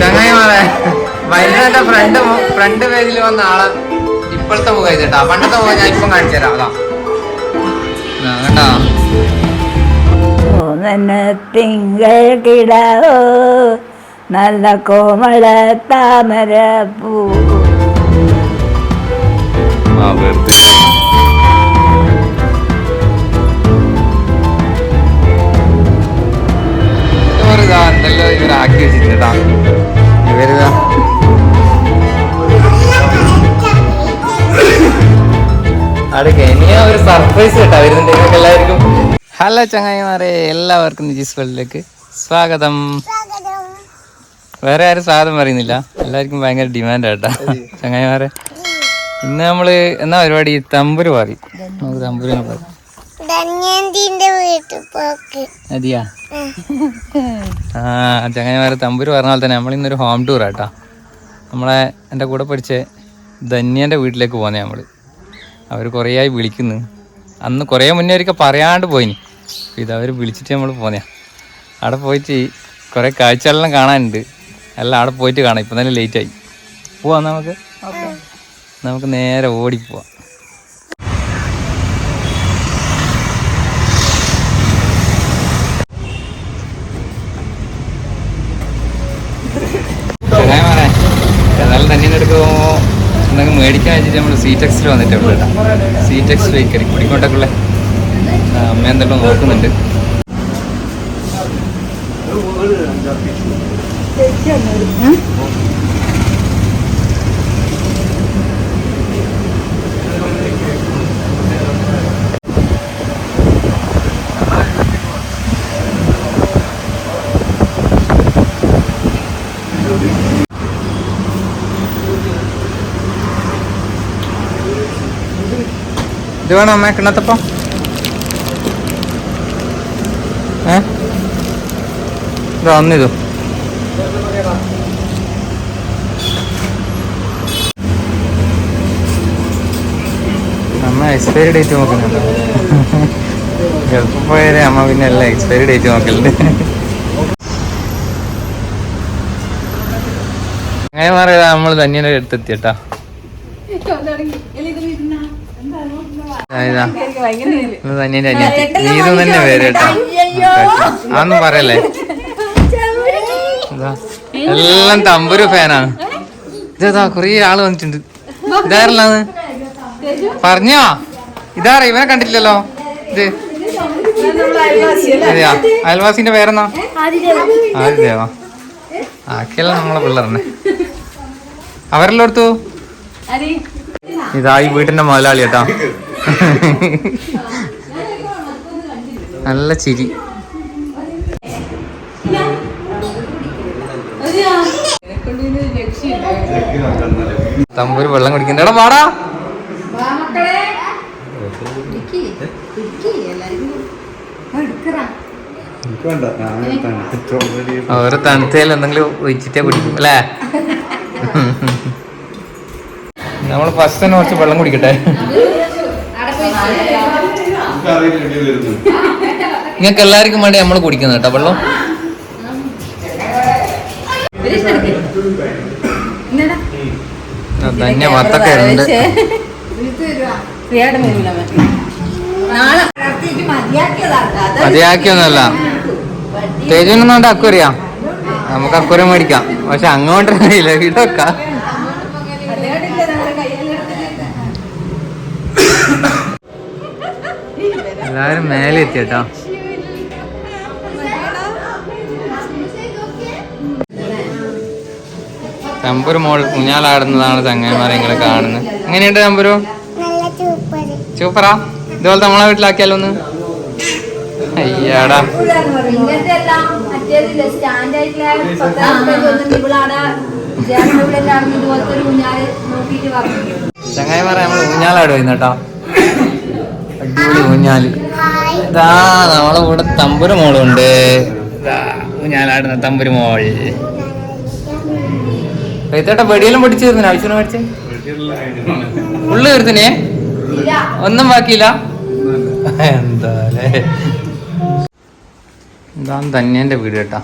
ചങ്ങായിമാരെ വൈകുന്നേരത്തെ ഫ്രണ്ട് പേജിൽ വന്ന ആളെ ഇപ്പോഴത്തെ മുഖം ചെയ്തിട്ടാ. പണ്ടത്തെ മുഖം ഞാൻ ഇപ്പം കാണിച്ചു തരാം. അതാ കണ്ടോ തിങ്കൾ കിടാവോ നല്ല കോമള താമര പൂ. എന്തെല്ലോ ഇവരാക്കി വെച്ചിട്ടാ ഇവരിതാ. അടുക്കെ ഇനിയാ ഒരു സർപ്രൈസ് കേട്ടാ വരുന്നുണ്ട് നിങ്ങൾക്ക് എല്ലാവർക്കും. ഹലോ ചങ്ങായിമാരെ, എല്ലാവർക്കും നിജീസ് വേൾഡിലേക്ക് സ്വാഗതം. വേറെ ആരും സ്വാഗതം പറയുന്നില്ല, എല്ലാവർക്കും ഭയങ്കര ഡിമാൻഡ് കേട്ടാ ചങ്ങായിമാരെ. ഇന്ന് നമ്മള് എന്നാ പരിപാടി? തമ്പുര് പറയും. നമുക്ക് തമ്പുരിനെ പറയും. അതെയാ? ചങ്ങായിമാരെ തമ്പുര് പറഞ്ഞ പോലെ തന്നെ നമ്മളിന്നൊരു ഹോം ടൂർ ആട്ടാ. നമ്മളെ എൻ്റെ കൂടെ പഠിച്ച ധന്യൻ്റെ വീട്ടിലേക്ക് പോന്നേ നമ്മള്. അവർ കുറേ ആയി വിളിക്കുന്നു. അന്ന് കുറേ മുന്നേ ഒരിക്കൽ പറയാണ്ട് പോയിനി. ഇതവർ വിളിച്ചിട്ട് നമ്മൾ പോന്നെയാ. അവിടെ പോയിട്ട് കുറേ കാഴ്ചകളെല്ലാം കാണാനുണ്ട്. എല്ലാം അവിടെ പോയിട്ട് കാണാം. ഇപ്പം തന്നെ ലേറ്റായി. പോവാം നമുക്ക് നേരെ ഓടിപ്പോവാം. എന്നാലും തന്നെ എടുക്കുമ്പോൾ എന്തെങ്കിലും മേടിക്കാൻ വെച്ചിട്ട് നമ്മൾ സീറ്റെക്സിൽ വന്നിട്ട് ഇവിടെ കേട്ടോ. സീറ്റെക്സ് ബേക്കറി കുടിക്കോട്ടൊക്കെയുള്ള അമ്മ എന്തെല്ലാം നോക്കുന്നുണ്ട്. ഇത് വേണോ അമ്മ കിണ്ണത്തപ്പം? ഇതാ ഒന്നിതു. അമ്മ എക്സ്പയറി ഡേറ്റ് നോക്കുന്നുണ്ടോ? ഗൾഫിൽ പോയാലേ അമ്മ പിന്നെ എല്ലാം എക്സ്പയറി ഡേറ്റ് നോക്കലുണ്ട്. അങ്ങനെ മാറിയതാ നമ്മൾ ധന്യൻ്റെ അടുത്തെത്തിയട്ടാ. നീതു തന്നെ പേര് കേട്ടാ. അതൊന്നും പറയല്ലേ, എല്ലാം തമ്പുരു ഫാനാണ്. ഇതാ കൊറേ ആള് വന്നിട്ടുണ്ട്. ഇതാരല്ലാന്ന് പറഞ്ഞോ? ഇതാറ ഇവനെ കണ്ടിട്ടില്ലല്ലോ. ഇത് അതെയാ? അയൽവാസിന്റെ പേരെന്നാ? ആദിദേവാ. ആക്കിയല്ല നമ്മളെ പിള്ളേർന്നെ. അവരെല്ലാം എടുത്തു. ഇതാ ഈ വീട്ടിന്റെ മുതലാളി കേട്ടാ. നല്ല ചിരി. തമ്പൂര് വെള്ളം കുടിക്കണ്ട. എടാ വാടാ. ഓരോ തണുത്തേൽ എന്തെങ്കിലും ഒഴിച്ചിട്ടേ കുടിക്കും അല്ലേ? നമ്മൾ ഫസ്റ്റ് തന്നെ കുറച്ച് വെള്ളം കുടിക്കട്ടെ. നിങ്ങൾക്ക് എല്ലാവർക്കും വേണ്ടി നമ്മൾ കുടിക്കുന്ന കേട്ടോ വെള്ളം. തന്നെ വത്തൊക്കെ ഉണ്ട്. മതിയാക്കിയൊന്നുമല്ല. തേജുവിനൊന്നും അക്കുറിയാ, നമുക്ക് അക്കുര മേടിക്കാം. പക്ഷെ അങ്ങോട്ട് അറിയില്ല, ഇതൊക്കെ എല്ലാരും മേലെ എത്തിയട്ടോ. തമ്പുരു മോൾ ഊഞ്ഞാലാടുന്നതാണ് ചങ്ങന്മാരെ നിങ്ങളെ കാണുന്നത്. എങ്ങനെയുണ്ട് തമ്പുരു? സൂപ്പറാ. ഇതുപോലെ നമ്മളെ വീട്ടിലാക്കിയാലോ ഒന്ന്? അയ്യാടാ. ചങ്ങായിമാരെ നമ്മൾ ഊഞ്ഞാലാടുന്നു കേട്ടോ. അടിപൊളി ഊഞ്ഞാല്. ഇതാ നമ്മളെ കൂടെ തമ്പുരു മോളുണ്ട്. ഊഞ്ഞാലാടുന്ന തമ്പുരു മോൾ. കൈത്തേട്ട വെടിയെല്ലാം പൊടിച്ചു തീർന്നില്ല. ആവശ്യം മേടിച്ചേ ഉള്ളു തീർത്തിനെ, ഒന്നും ബാക്കിയില്ല. എന്താ ഇതാണ് ധന്യന്റെ വീട് കേട്ടാ.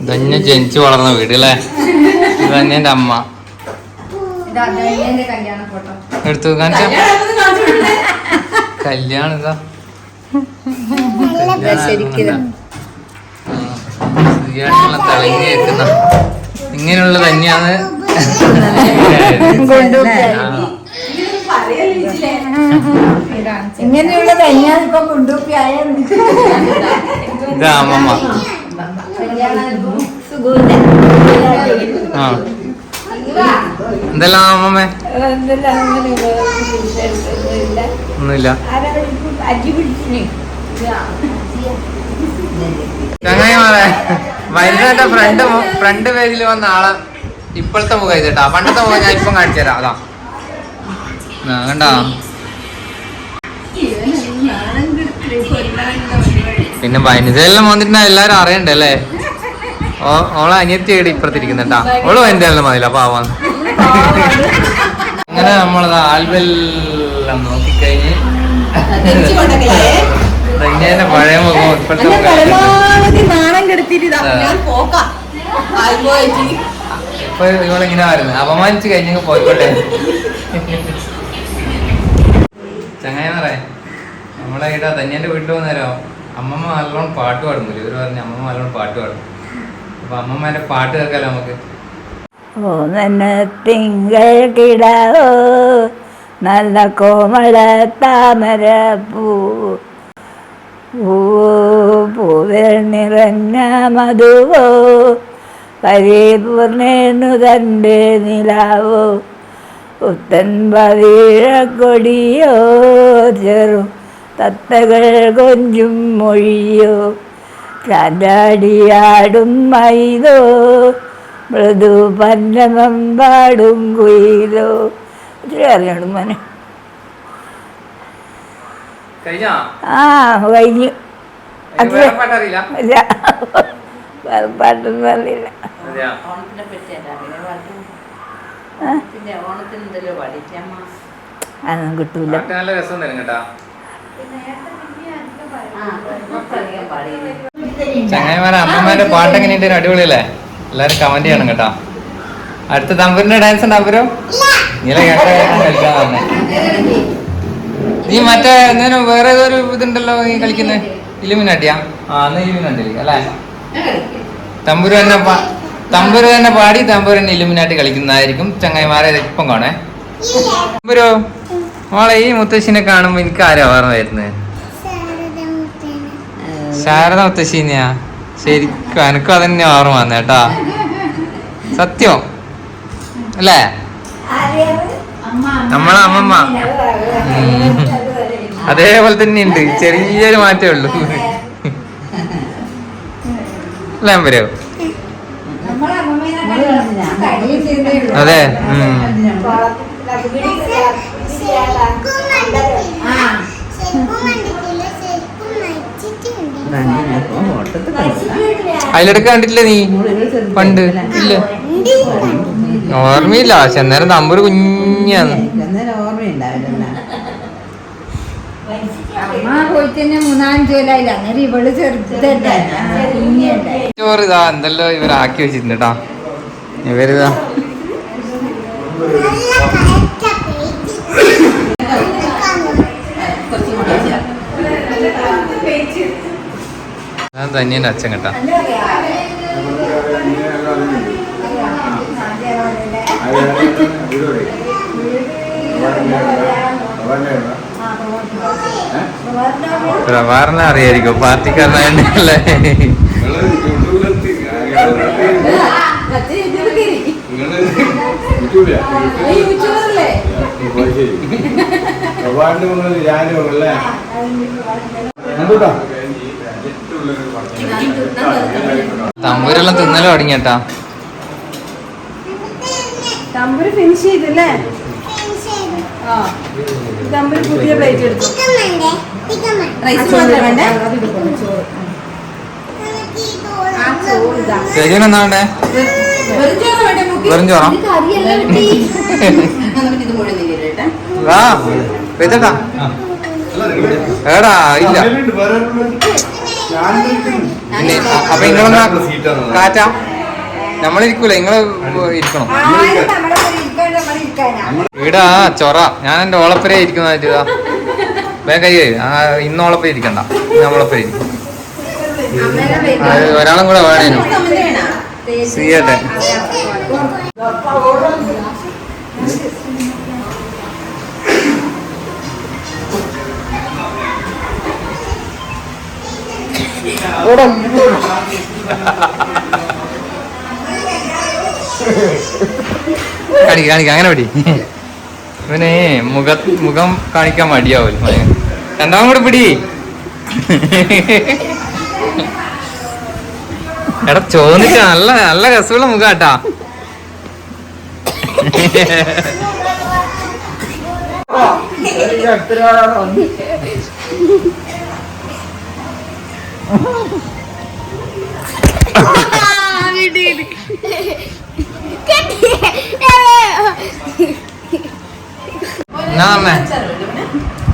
ധന്യ ജനിച്ചു വളർന്ന വീട് അല്ലേ? ധന്യന്റെ അമ്മ എടുത്തു കാണിച്ച കല്യാണം ഇതാ തിളങ്ങി വെക്കുന്ന ഇങ്ങനെയുള്ള തന്നെയാണ്. ഇങ്ങനെയുള്ള തന്നെയാണ് ഇപ്പൊ കൊണ്ടുപോയായ ഇതാ അമ്മമ്മ. ആ എന്തെല്ലാം അമ്മമ്മേ? ഒന്നുമില്ല. ചങ്ങായിമാരെ വൈകുന്നേരത്തെ ഫ്രണ്ട് പേജിൽ വന്ന ആളെ ഇപ്പോഴത്തെ മുഖം ചെയ്തിട്ടാ. പണ്ടത്തെ മുഖം ഞാൻ ഇപ്പം കാണിച്ചു തരാം. അതാ കണ്ടാ. പിന്നെ വനിതയെല്ലാം വന്നിട്ട് എല്ലാരും അറിയണ്ടല്ലേ. ഓളെ അനിയത്തി ഏടി ഇപ്പുറത്തിരിക്കുന്നുണ്ടാ. ഓള് വനിതയെല്ലാം മതില്ല പാവാന്ന്. അങ്ങനെ നമ്മളത് ആൽബെല്ലാം നോക്കിക്കഴിഞ്ഞ് ധന്യന്റെ പഴയ മുഖം ഇപ്പോഴത്തെ ഇപ്പൊ ഇവളിങ്ങനെ വരുന്നത് അപമാനിച്ച് കഴിഞ്ഞ പോയിക്കോട്ടെ. ചങ്ങായിമാരെ നമ്മളെ ഇവിടെ ധന്യന്റെ വീട്ടിൽ വന്നേരോ അമ്മമ്മ നല്ലോണം പാട്ട് പാടുന്നില്ല. ഇവര് പറഞ്ഞ അമ്മമ്മ നല്ലോണം പാട്ട് പാടും. അപ്പൊ അമ്മമ്മേന്റെ പാട്ട് കേൾക്കാലോ നമുക്ക്. ഓ നന്ന തിങ്കൾ കിടാവോ നല്ല കോമള താമര പൂവിൽ നിറഞ്ഞ മധുവോ പരിപൂർണേണു തൻ്റെ നിലാവോ പുത്തൻ പവിഴക്കൊടിയോ ചെറു തത്തകൾ കൊഞ്ചും മൊഴിയോ ചാണ്ടാടിയാടും മൈതോ മൃദു പന്നമം പാടും കുയിലോ. ഒത്തിരി അറിയണം മോനെ. ആ കഴിഞ്ഞു. പാട്ടൊന്നും അറിയില്ല. അതൊന്നും കിട്ടൂല. ചങ്ങായിമാരെ അമ്മമാരുടെ പാട്ട് എങ്ങനെയുണ്ട്? അടിപൊളിയല്ലേ? എല്ലാരും കമന്റ് ചെയ്യണം കേട്ടാ. അടുത്ത തമ്പുരിന്റെ ഡാൻസ് ഉണ്ടാവരോ? നീല കളിക്കാൻ. നീ മറ്റേ എന്തേലും വേറെ ഏതൊരു ഇതുണ്ടല്ലോ നീ കളിക്കുന്നത്? ഇലുമിനാട്ടിയാ? ആ എന്നാ ഇലുമിനാട്ടി അല്ലേ? തമ്പുരു തന്നെ പാടി തമ്പുരു തന്നെ ഇലുമിനാട്ടി കളിക്കുന്നതായിരിക്കും. ചങ്ങായിമാരെ ഇപ്പം കാണേ. തമ്പുരു മോളെ ഈ മുത്തശ്ശിനെ കാണുമ്പോ എനിക്ക് ആരാ ഓർമ്മ വരുന്നത്? ശാരദ മുത്തശ്ശിനെയാ. ശരിക്കും എനക്കും അതന്നെ ഓർമ്മ വന്നേ കേട്ടാ. സത്യം അല്ലേ? നമ്മളെ അമ്മമ്മ അതേപോലെ തന്നെ ഉണ്ട്. ചെറിയൊരു മാറ്റേ ഉള്ളൂ അല്ലേ അമ്പരോ? അതെ. അതിലെടുക്ക കണ്ടിട്ടില്ലേ നീ പണ്ട്? ഇല്ല ഓർമ്മയില്ല. പക്ഷെ അന്നേരം തമ്പൂര് കുഞ്ഞാന്ന്. ചോറ് ഇതാ എന്തെല്ലോ ഇവരാക്കി വെച്ചിട്ടുണ്ട് കേട്ടാ. ഇവരിതാ തന്നെയൻ്റെ അച്ഛൻ കേട്ടാ. പ്രഭാറിനെ അറിയായിരിക്കും, പാർട്ടിക്കാരനായല്ലേ. തമ്പൂരെല്ലാം തിന്നലും തുടങ്ങിയട്ടാ. തമ്പൂര് ഫിനിഷ് ചെയ്തല്ലേ? തമ്പൂര് പുതിയ പ്ലേറ്റ് എടുത്തു. ചേച്ചിനെന്താ വേണ്ടേ? വെറും ചോറാ? ഏടാ ഇല്ല. അപ്പൊ ഇങ്ങളൊന്നാ കാറ്റാ നമ്മളിരിക്കൂല, നിങ്ങള് ഇരിക്കണം. വീടാ ചൊറ. ഞാൻ എന്റെ ഓളപ്പരെ ഇരിക്കുന്ന വേഗം കയ്യേ. ഇന്ന് ഓളപ്പര ഇരിക്കണ്ട, നമ്മളൊപ്പര ഇരിക്കും. ഒരാളും കൂടെ വേണേനു. ചെയ്യട്ടെ. കാണിക്ക അങ്ങനെ പടി. ഇവനെ മുഖം കാണിക്കാൻ മടിയാവൂല. രണ്ടാമതും കൂടെ പിടി. എടാ ചോദിച്ച നല്ല നല്ല രസമുള്ള മുഖാട്ടാ.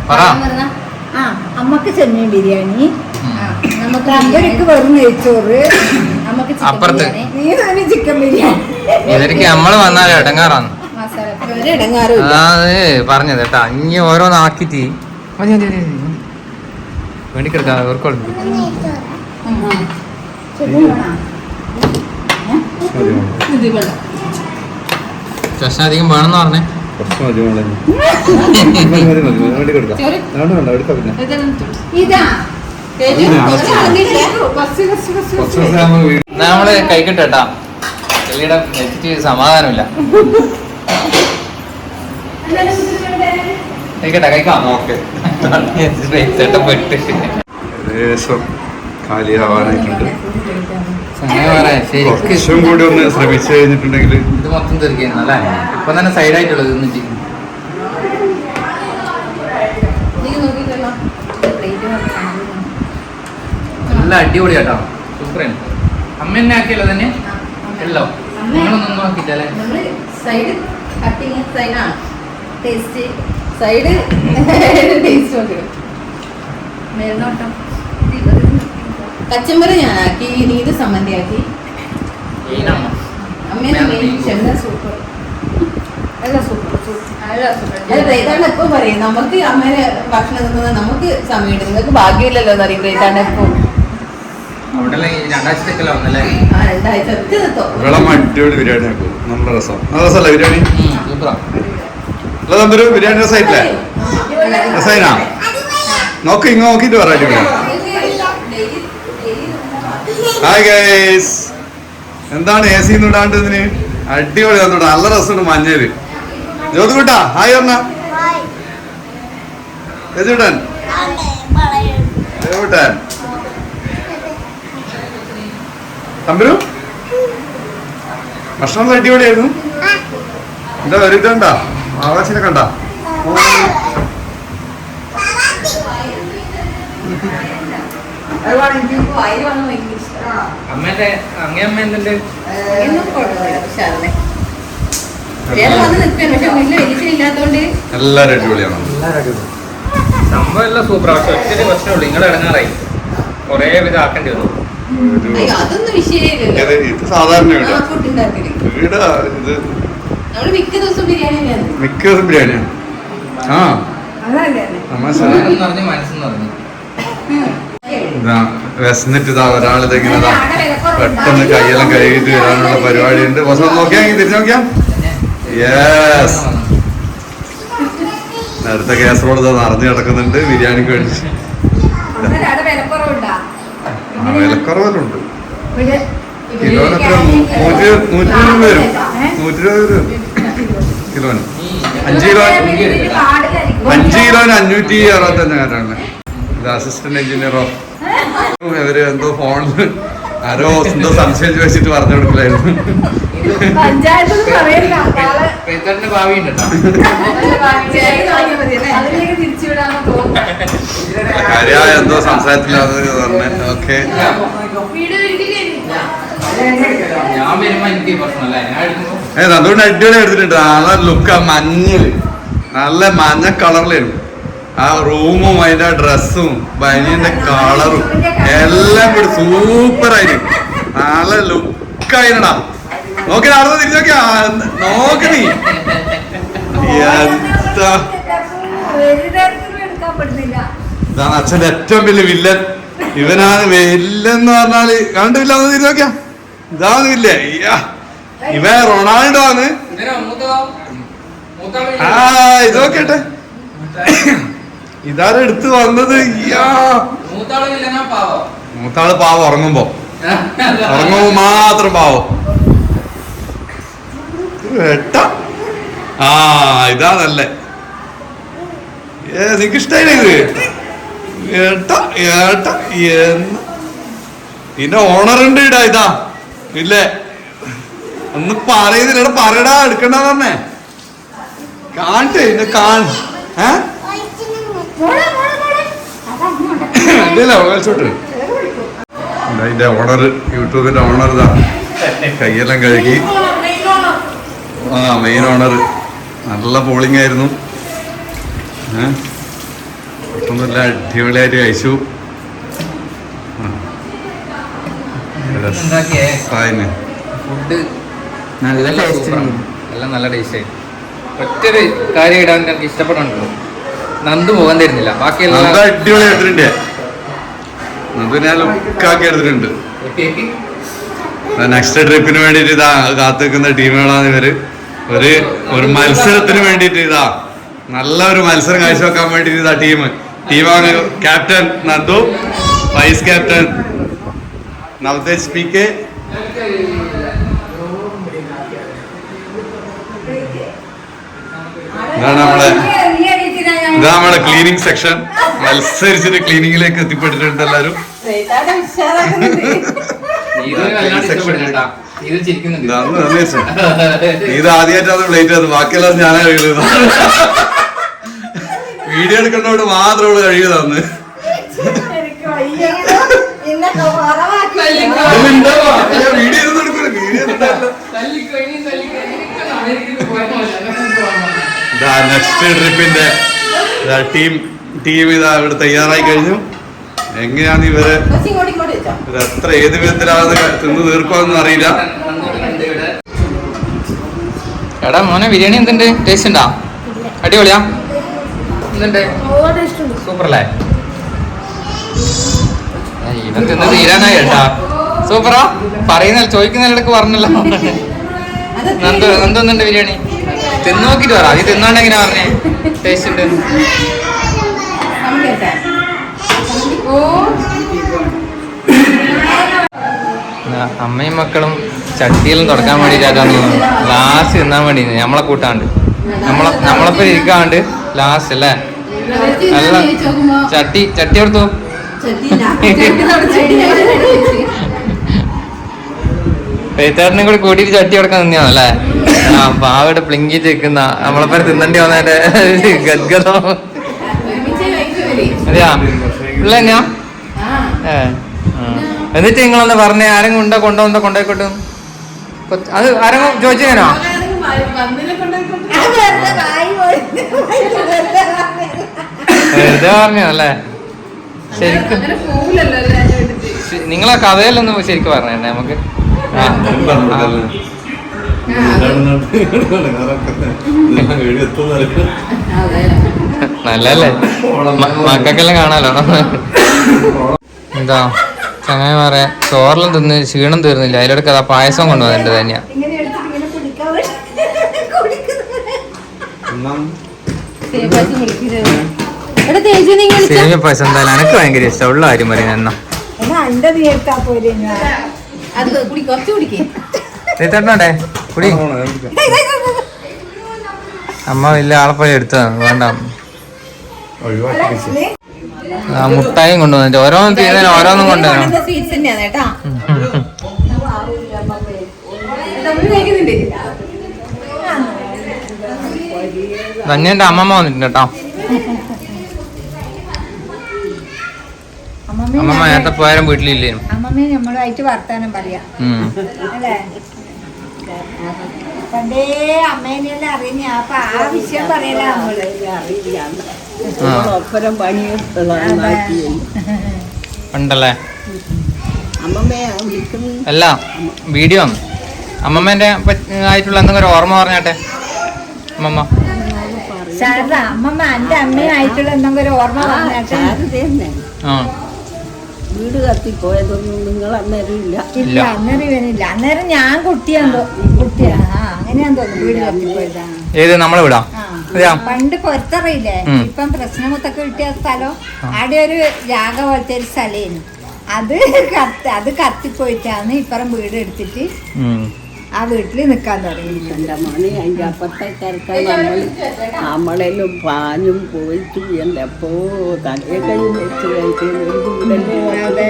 പറ. അമ്മക്ക് ചെമ്മീൻ ബിരിയാണി, നമുക്ക് അമ്പരക്ക് വെറും നെയ്ച്ചോറ്, നമുക്ക് അപ്പുറത്ത് നീ തന്നെ ചിക്കൻ ബിരിയാണി. ഇവർക്ക് നമ്മള് വന്നാലും ഇടങ്ങാറാണ്. പറഞ്ഞത് കേട്ടാ. ഇനി ഓരോന്നാക്കിട്ട് മതി മതി മതി വേണ്ടിക്കെടുക്കാം. ഇവർക്കുള്ളു പ്രശ്നം അധികം വേണമെന്ന് പറഞ്ഞേ. നമ്മള് കഴിക്കട്ടെട്ടാ. ചെല്ലിയുടെ വെച്ചിട്ട് സമാധാനമില്ല. കഴിക്കട്ടെ, കഴിക്കാം. ഓക്കെ. കാലിയാവാനായിട്ടുണ്ട്. ശരിക്കും കുറച്ചും കൂടി ഒന്ന് ശ്രമിച്ചു കഴിഞ്ഞിട്ടുണ്ടെങ്കിൽ ഇത് മൊത്തം തീർക്കുന്നു അല്ലേ? ഇപ്പൊ തന്നെ സൈഡായിട്ടുള്ളത് തിന്നിട്ട്. നല്ല അടിപൊളിയാട്ടോ, സൂപ്പറാണ്. അമ്മ എന്നെ ആക്കിയല്ലോ തന്നെ എല്ലോ. നിങ്ങളൊന്നും നോക്കിട്ടല്ലേ? സൈഡ് കട്ടിങ് സൈഡാണ് ടേസ്റ്റ്. സൈഡ് ടേസ്റ്റ് നോക്കണം. മേൽനോട്ടം കച്ചമ്പറ് ഞാനാക്കി, നീത് സമ്മന്തിയാക്കി. സൂപ്പർ. ഇതാണ് എപ്പോ പറയും നമുക്ക് അമ്മേനെ ഭക്ഷണം തിന്നുന്നത് നമുക്ക് സമയം. നിങ്ങൾക്ക് ഭാഗ്യമില്ലല്ലോ എന്നറിയും. ഇതാണ് എപ്പോ രണ്ടാഴ്ച ഒറ്റ നിർത്തോ. അടിപൊളി ബിരിയാണി ആക്കും. നല്ല രസം. നല്ല രസമല്ല ബിരിയാണി? തമ്പുരു ബിരിയാണി രസമായിട്ടില്ലേ? രസമായിനാ? നോക്ക് ഇങ്ങ് നോക്കിട്ട് പറ. അടിപൊളി. ഹായ് ഗൈസ്, എന്താണ് എ സി ഇടാണ്ട് ഇതിന്? അടിപൊളി വന്നോട്ടെ, നല്ല രസമുണ്ട്. മഞ്ഞേല് ജ്യോതികുട്ടാ ഹായ് പറഞ്ഞ. ജ്യോതികുട്ടൻ ജ്യോതികുട്ടൻ തമ്പുരു ഭക്ഷണം അടിപൊളിയായിരുന്നു. എന്താ ഒരു ഇതുണ്ടാ ആവാസിനെ കണ്ട? അമ്മേന്റെ അങ്ങയമ്മ എന്തുണ്ട്? എല്ലാരും അടിപൊളിയാണ്. സംഭവം എല്ലാം സൂപ്പർ. പക്ഷെ ഒത്തിരി പ്രശ്നമുള്ളൂ. നിങ്ങളെ ഇടങ്ങാറായി കൊറേ വിധം ആക്കേണ്ടി വന്നു. അതൊന്നും വിഷയമില്ല. ഇത് സാധാരണ വീടാ. വീടാ ഇത്. മിക്ക ദിവസം ബിരിയാണിയാണ്. മിക്ക ദിവസം ബിരിയാണിയാണ്. ആ മനസ്സെന്ന് പറഞ്ഞു. വിശന്നിട്ട് ഇതാ ഒരാളിതെങ്ങനെ പെട്ടെന്ന് കൈയെല്ലാം കഴുകിട്ട് വരാനുള്ള പരിപാടി ഉണ്ട്. ഭക്ഷണം നോക്കിയാ തിരിച്ചു നോക്കിയാ. യെസ്, നേരത്തെ കാസറോഡ് നിറഞ്ഞു കിടക്കുന്നുണ്ട്. ബിരിയാണിക്ക് വേണ്ടി വിലക്കുറവെല്ലാം ഉണ്ട്. കിലോനൊക്കെ 120 വരും. 120 വരും കിലോന്. 5 കിലോന് 565 കാരാണ്. ഇത് അസിസ്റ്റന്റ് എഞ്ചിനീയറോ ഇവര് എന്തോ ഫോണില് ആരോ എന്തോ സംശയം ചോദിച്ചിട്ട് പറഞ്ഞു കൊടുക്കില്ലായിരുന്നു. കാര്യമായ എന്തോ സംസാരത്തിലാന്ന് പറഞ്ഞ. ഓക്കെ, അതുകൊണ്ട് അടിപൊളി എടുത്തിട്ടുണ്ട്. നല്ല ലുക്ക്. മഞ്ഞില് നല്ല മഞ്ഞ കളറിലായിരുന്നു ആ റൂമും അതിന്റെ ഡ്രസ്സും ബനിയന്റെ കളറും എല്ലാം കൂടി സൂപ്പർ ആയിരുന്നു. നല്ല ലുക്കായിരുന്നടാ. നോക്കി നടന്ന് തിരിച്ചോക്കിയാ നോക്ക് നീ എന്താ ഇതാണ് അച്ഛന്റെ ഏറ്റവും വലിയ വില്ലൻ. ഇവനാണ് വില്ലൻ എന്ന് പറഞ്ഞാല് കണ്ടില്ല ഒന്ന് തിരിച്ചോക്കിയാ ഇതാണ് വില്ലേ. ഇവൻ റൊണാൾഡോ ആണ്. ആ ഇതൊക്കെട്ടെ ഇതാരും എടുത്ത് വന്നത്. മൂത്താള് പാവം ഉറങ്ങുമ്പോ മാത്രം പാവം. ആ ഇതാണല്ലേ നിനക്ക് ഇഷ്ടായില്ലേ ഇത്? ഇതിന്റെ ഓണറുണ്ട് ഇടാ. ഇതാ ഇല്ലേ ഒന്ന് പറയുന്നില്ല. പറയടാ എടുക്കണ്ട പറഞ്ഞേ കാണട്ടെ ഇന്നെ കളിച്ചോട്ട്. അതിന്റെ ഓണർ യൂട്യൂബിന്റെ ഓണർ ഇതാ കൈയെല്ലാം കഴുകി. ആ മെയിൻ ഓണർ നല്ല പോളിംഗ് ആയിരുന്നു. ഒന്നുമില്ല അടിപൊളിയായിട്ട് കഴിച്ചു. ഫുഡ് നല്ല ടേസ്റ്റ്, എല്ലാം നല്ല ടേസ്റ്റ് ആയി. ഒറ്റൊരു കാര്യം ഇടാൻ എനിക്ക് ഇഷ്ടപ്പെടുന്നുണ്ടല്ലോ, നന്ദു പോകാൻ തരുന്നില്ല. ബാക്കിയെല്ലാം അടിപൊളി എടുത്തിട്ടുണ്ട്. നന്ദു ഞാൻ ലുക്കാക്കി എടുത്തിട്ടുണ്ട്. നെക്സ്റ്റ് ട്രിപ്പിന് വേണ്ടിട്ട് ഇതാ കാത്തു നിൽക്കുന്ന ടീമുകളാണ് ഇവര്. ഒരു മത്സരത്തിന് വേണ്ടിട്ട് ഇതാ നല്ലൊരു മത്സരം കാഴ്ചവെക്കാൻ വേണ്ടിട്ട് ഇതാ ടീമാണ്. Captain Nandu, vice captain Navatej PK. ഇതാ നമ്മുടെ ക്ലീനിങ് സെക്ഷൻ. മത്സരിച്ചിട്ട് ക്ലീനിങ്ങിലേക്ക് എത്തിപ്പെട്ടിട്ടുണ്ട് എല്ലാരും. ഇത് ആദ്യമായിട്ടാണ് പ്ലേറ്റ് അത്, ബാക്കിയെല്ലാം ഞാനാ കഴിയുന്നത്. വീഡിയോ എടുക്കുന്നതോട് മാത്രം അവള് കഴിയുന്നതാണ്. വീഡിയോ നെക്സ്റ്റ് ട്രിപ്പിന്റെ ടീം ഇതാ ഇവിടെ തയ്യാറായി കഴിഞ്ഞു. എങ്ങനെയാണ് ഇവര് എത്ര ഏത് വിധത്തിലാണ് തിന്ന് തീർക്കുമെന്ന് അറിയില്ല. എടാ മോനെ ബിരിയാണി എന്തുണ്ട്? ടേസ്റ്റ് ഉണ്ടാ? അടിപൊളിയാ? എന്തുണ്ട്? സൂപ്പർ അല്ലേ? ഇവൻ തിന്ന് തീരാനായി കേട്ടാ. സൂപ്പറാ പറയുന്ന ചോദിക്കുന്നതിടക്ക് പറഞ്ഞല്ലോ. എന്തൊന്നുണ്ട് ബിരിയാണി? തിന്ന് നോക്കിട്ട് പറ. അത് തിന്നോണ്ട് എങ്ങനെയാ പറഞ്ഞേ ടേസ്റ്റ് ഉണ്ട്? അമ്മയും മക്കളും ചട്ടിയിലും തുടക്കാൻ വേണ്ടിയിട്ടാണ് ലാസ്റ്റ് തിന്നാൻ വേണ്ടി നമ്മളെ കൂട്ടാണ്ട് നമ്മളെപ്പം ഇരിക്കാണ്ട് ലാസ്റ്റ് അല്ലേ? നല്ല ചട്ടി എടുത്തു. പേച്ചാറിനും കൂടി കൂട്ടിയിട്ട് ചട്ടി കൊടുക്കാൻ നിന്നാണല്ലേ? ആ പാവയുടെ പ്ലിങ്കിച്ച് വെക്കുന്ന നമ്മളെപ്പം തിന്നണ്ടി വന്നതിന്റെ ഗദ്ഗതം. അതെയാ ഉള്ള തന്നെയാ? എന്നിട്ട് നിങ്ങളൊന്ന് പറഞ്ഞേ ആരെങ്കിലും ഉണ്ടോ കൊണ്ടോയിക്കോട്ടെ. അത് ആരെങ്കിലും ചോദിച്ചേനോ? വെറുതെ പറഞ്ഞല്ലേ? ശരിക്കും നിങ്ങളെ കഥയിലൊന്നും ശരിക്കും പറഞ്ഞേ നമുക്ക്. നല്ലല്ലേ? മക്കൾക്കെല്ലാം കാണാലോ. എന്താ ചങ്ങായിമാരെ ചോറെല്ലാം തിന്ന് ക്ഷീണം തീർന്നില്ല. അതിലൂടെ കഥ പായസം കൊണ്ടുവന്നിട്ട് തന്നെയാ. സേമിയ പായസം എന്തായാലും എനിക്ക് ഭയങ്കര ഇഷ്ടം. ഉള്ള കാര്യം പറയുന്നത് എന്നാ തട്ടണ്ടേ കുടി. അമ്മ വലിയ ആളെപ്പോയി എടുത്തതാണ്. വേണ്ട ആ മുട്ടായും കൊണ്ടുവന്നിട്ട് ഓരോന്നും തീരുന്നതിന് ഓരോന്നും കൊണ്ടുവരണം. ധന്യന്റെ അമ്മമ്മ വന്നിട്ടുണ്ട് കേട്ടോ. അമ്മമ്മ നേരത്തെ പോയാലും വീട്ടിലില്ലേ? അമ്മമ്മയെ നമ്മളുമായിട്ട് വർത്താനം പറയാം അല്ലേ? പണ്ടേ അമ്മേനെല്ലാം അറിയുന്ന അപ്പൊ ആ വിഷയം പറയല നമ്മള്. ഉണ്ടല്ലേ? അല്ല വീഡിയോ അമ്മമ്മേന്റെ ആയിട്ടുള്ള എന്തെങ്കിലും ഒരു ഓർമ്മ പറഞ്ഞാട്ടെ അമ്മമ്മ. ശാരദ അമ്മമ്മ എന്റെ അമ്മയായിട്ടുള്ള എന്തെങ്കിലും ഒരു ഓർമ്മ പറഞ്ഞാട്ടെ. ആ വീട് കത്തിപ്പോയതൊന്നും നിങ്ങൾ അന്നേരം ഇല്ല. ഇല്ല അന്നേരം ഇവനില്ല. അന്നേരം ഞാൻ കുട്ടിയാ അങ്ങനെയാന്ന് തോന്നുന്നു വീട് കത്തിപ്പോയതാ. ഏത് നമ്മളെ വിടാം. പണ്ട് പുറത്തറിയില്ലേ, ഇപ്പം പ്രശ്നമൊത്തൊക്കെ കിട്ടിയ സ്ഥലം അവിടെ ഒരു ജാഗ പോലത്തെ ഒരു സ്ഥലേനു. അത് കത്തിപ്പോയിട്ടാണ് ഇപ്പറം വീട് എടുത്തിട്ട് ആ വീട്ടില് നിക്കാൻ തുടങ്ങി. എൻ്റെ മോനെ അതിൻ്റെ അപ്പുറത്തേക്കാർക്ക് നമ്മളെല്ലാം പാഞ്ഞും പോയിട്ടും എൻ്റെ അപ്പോ തലയൊക്കെ വെച്ച് കഴിക്കുന്നത്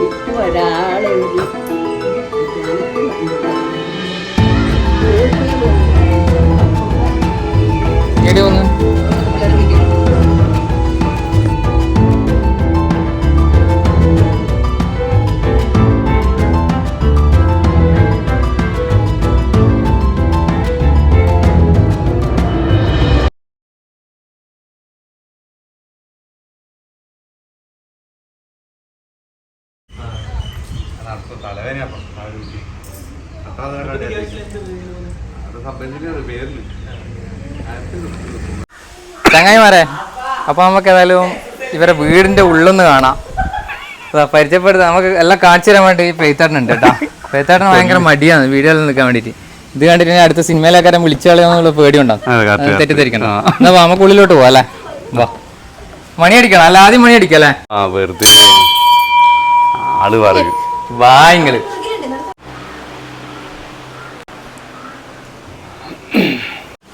ഇപ്പൊ ഒരാളെ എടി ഒന്ന് ചങ്ങായിമാരെ, അപ്പൊ നമുക്ക് ഏതായാലും ഇവരെ വീടിന്റെ ഉള്ളൊന്ന് കാണാം, പരിചയപ്പെടുത്താം. നമുക്ക് എല്ലാം കാണിച്ചു തരാൻ വേണ്ടി പെയ്ത്താട്ടനുണ്ട് കേട്ടോ. പെയ്ത്താട്ടന് ഭയങ്കര മടിയാണ് വീഡിയോയിൽ നിൽക്കാൻ വേണ്ടിട്ട്. ഇത് കണ്ടിട്ട് അടുത്ത സിനിമയിലേക്കാരും വിളിച്ചു കളയാന്നുള്ള പേടിയുണ്ടാവും, തെറ്റിദ്ധരിക്കണം. എന്നാ നമുക്ക് ഉള്ളിലോട്ട് പോവാ അല്ലേ? വാ, മണി അടിക്കണം. അല്ല ആദ്യം മണി അടിക്കല്ലേ? വായങ്ങള്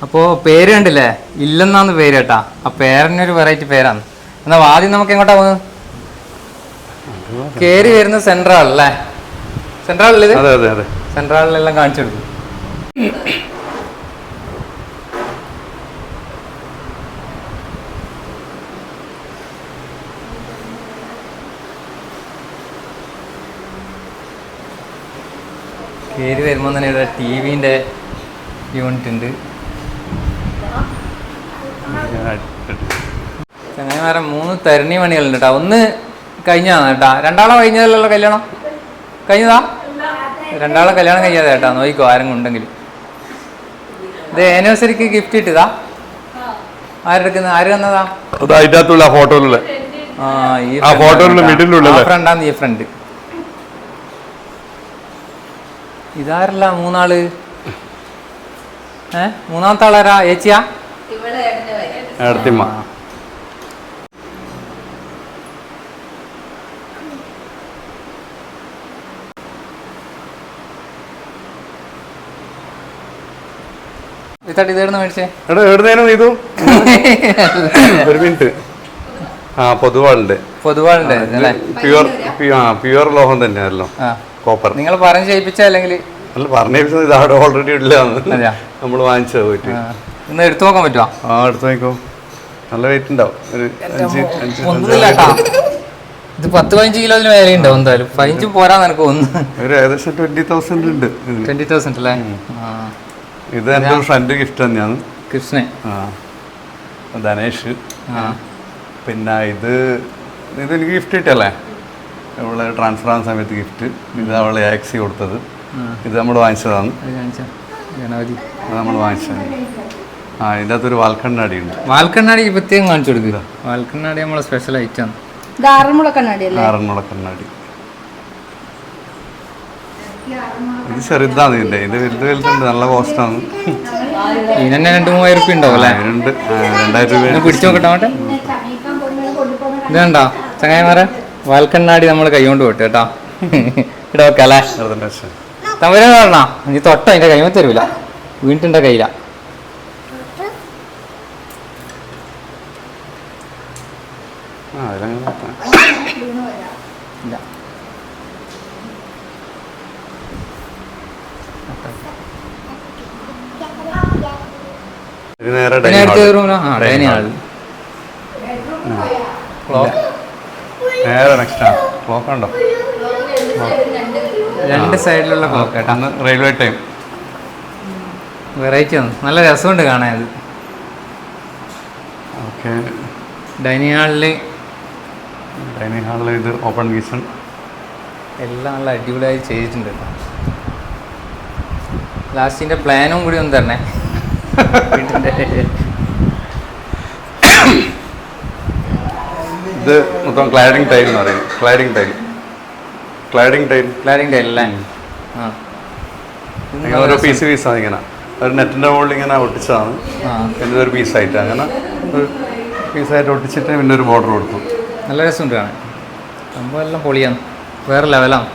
അപ്പോ പേര് കണ്ടില്ലേ, ഇല്ലെന്നാന്ന് പേര് കേട്ടാ. ആ പേരിനൊരു വെറൈറ്റി പേരാണ്. എന്നാ ആദ്യം നമുക്ക് എങ്ങോട്ടാ പോകുന്നത്? കേറി വരുന്ന സെൻട്രൽ അല്ലേ? സെൻട്രലിൽ സെൻട്രലിലെല്ലാം കാണിച്ചു കൊടുക്കും. കേറി വരുമ്പോൾ തന്നെ ഇവിടെ ടിവിന്റെ യൂണിറ്റ് ഉണ്ട്. ചങ്ങായിമാരെ 3 തരണി മണികളുണ്ട് കേട്ടോ. ഒന്ന് കഴിഞ്ഞതാണ് കേട്ടാ. രണ്ടാളെ കഴിഞ്ഞതല്ലോ കല്യാണം? കഴിഞ്ഞതാ? രണ്ടാളെ കല്യാണം കഴിയാതെ കേട്ടാ. നോക്കിക്കോ ആരെങ്കിലും ഉണ്ടെങ്കിൽ. ഇത് ആനിവേഴ്സറിക്ക് ഗിഫ്റ്റ് ഇട്ടതാ? ആരെടുക്കുന്ന? ആര് തന്നതാ? ഫോട്ടോയിലുള്ള ഫ്രണ്ടാന്ന്. ഈ ഫ്രണ്ട് ഇതാരല്ല? മൂന്നാള്. മൂന്നാമത്തെ ആളാരാ? ഏച്ചിയാ? ഇതേടുന്ന് മേടിച്ചേ? ഇത് ഒരു മിനിറ്റ്. പൊതുവാളുണ്ട്. പ്യുവർ ലോഹം തന്നെയാണല്ലോ, കോപ്പർ. നിങ്ങൾ പറഞ്ഞ് ചെയ്യിപ്പിച്ച അല്ലെങ്കിൽ പറഞ്ഞ ഇത് അവിടെ ഓൾറെഡി ഇല്ല, നമ്മൾ വാങ്ങിച്ചത് പോയിട്ട്. ഇന്ന് എടുത്തു നോക്കാൻ പറ്റുമോ? എടുത്തു നോക്കോ. നല്ല വെയിറ്റ് ഉണ്ടാവും. ഒരു 10-15 കിലോന് മേലെ ഉണ്ടാവും എന്തായാലും. 15 പോരാ നിനക്ക് ഒന്ന്. ഒരു ഏകദേശം 20,000 ഉണ്ട്. 20,000 അല്ലേ? ഇത് എൻ്റെ ഒരു ഫ്രണ്ട് ഗിഫ്റ്റ് തന്നെയാണ്. കൃഷ്ണൻ, ധനേഷ്. പിന്നെ ഇത് എനിക്ക് ഗിഫ്റ്റ് കിട്ടിയല്ലേ, അവളെ ട്രാൻസ്ഫർ ആകുന്ന സമയത്ത് ഗിഫ്റ്റ്. ഇത് അവളെ ആക്സി കൊടുത്തത്. ഇത് നമ്മൾ വാങ്ങിച്ചതാണ്. നമ്മൾ വാങ്ങിച്ചത്. ഇതിൻ്റെ അകത്തൊരു വാൽക്കണ്ണാടി ഉണ്ട്. വാൽക്കണ്ണാടി പ്രത്യേകം കാണിച്ചു കൊടുക്കുക. വാൽക്കണ്ണാടി നമ്മളെ സ്പെഷ്യൽ ഐറ്റം. ആറന്മുള കണ്ണാടി. ഇത് ചെറുതാണ്. ഇതിൻ്റെ ഇത് വലുതുണ്ട്. നല്ല കോസ്റ്റാണ്. ഇതിന് 2-3 രൂപ ഉണ്ടാവും അല്ലേ? 2,000 രൂപ. പിടിച്ചു നോക്കട്ടെ. ഇതുണ്ടോ ചങ്ങായിമാരെ? വാൽക്കണ്ണാടി നമ്മൾ കൈകൊണ്ട് പോട്ട് കേട്ടോ. ഇവിടെ വെക്കല്ലേ? തമിഴ് പറഞ്ഞാ നീ തൊട്ട അതിന്റെ കൈമ തരൂല, വീട്ടിന്റെ കയ്യില. രണ്ട് സൈഡിലുള്ള ക്ലോക്ക് കേട്ടോ. റെയിൽവേ ടൈം വെറൈറ്റി ആണ്. നല്ല രസമുണ്ട് കാണാൻ. ഓക്കെ. ഡൈനിങ് ഹാളിൽ ഇത് ഓപ്പൺ കിച്ചൺ എല്ലാം നല്ല അടിപൊളിയായി ചെയ്തിട്ടുണ്ട് കേട്ടോ. ലാസ്റ്റിന്റെ പ്ലാനും കൂടി ഒന്ന് തരണേ. വീട്ടിന്റെ ഇത് മൊത്തം ക്ലാഡിങ് ടൈൽ എന്ന് പറയും. ക്ലാഡിങ് ടൈൽ അല്ലേ? ആ, ഇങ്ങനെ ഓരോ പീസാണ് ഇങ്ങനെ ഒരു നെറ്റിൻ്റെ മുകളിൽ ഇങ്ങനെ ഒട്ടിച്ചതാണ്. പിന്നെ ഒരു പീസായിട്ട് അങ്ങനെ ഒരു പീസായിട്ട് ഒട്ടിച്ചിട്ട് പിന്നെ ഒരു ബോർഡർ കൊടുത്തു. നല്ല രസമുണ്ട് കാണാൻ. സംഭവം എല്ലാം പൊളിയാണ്, വേറെ ലെവലാണ്.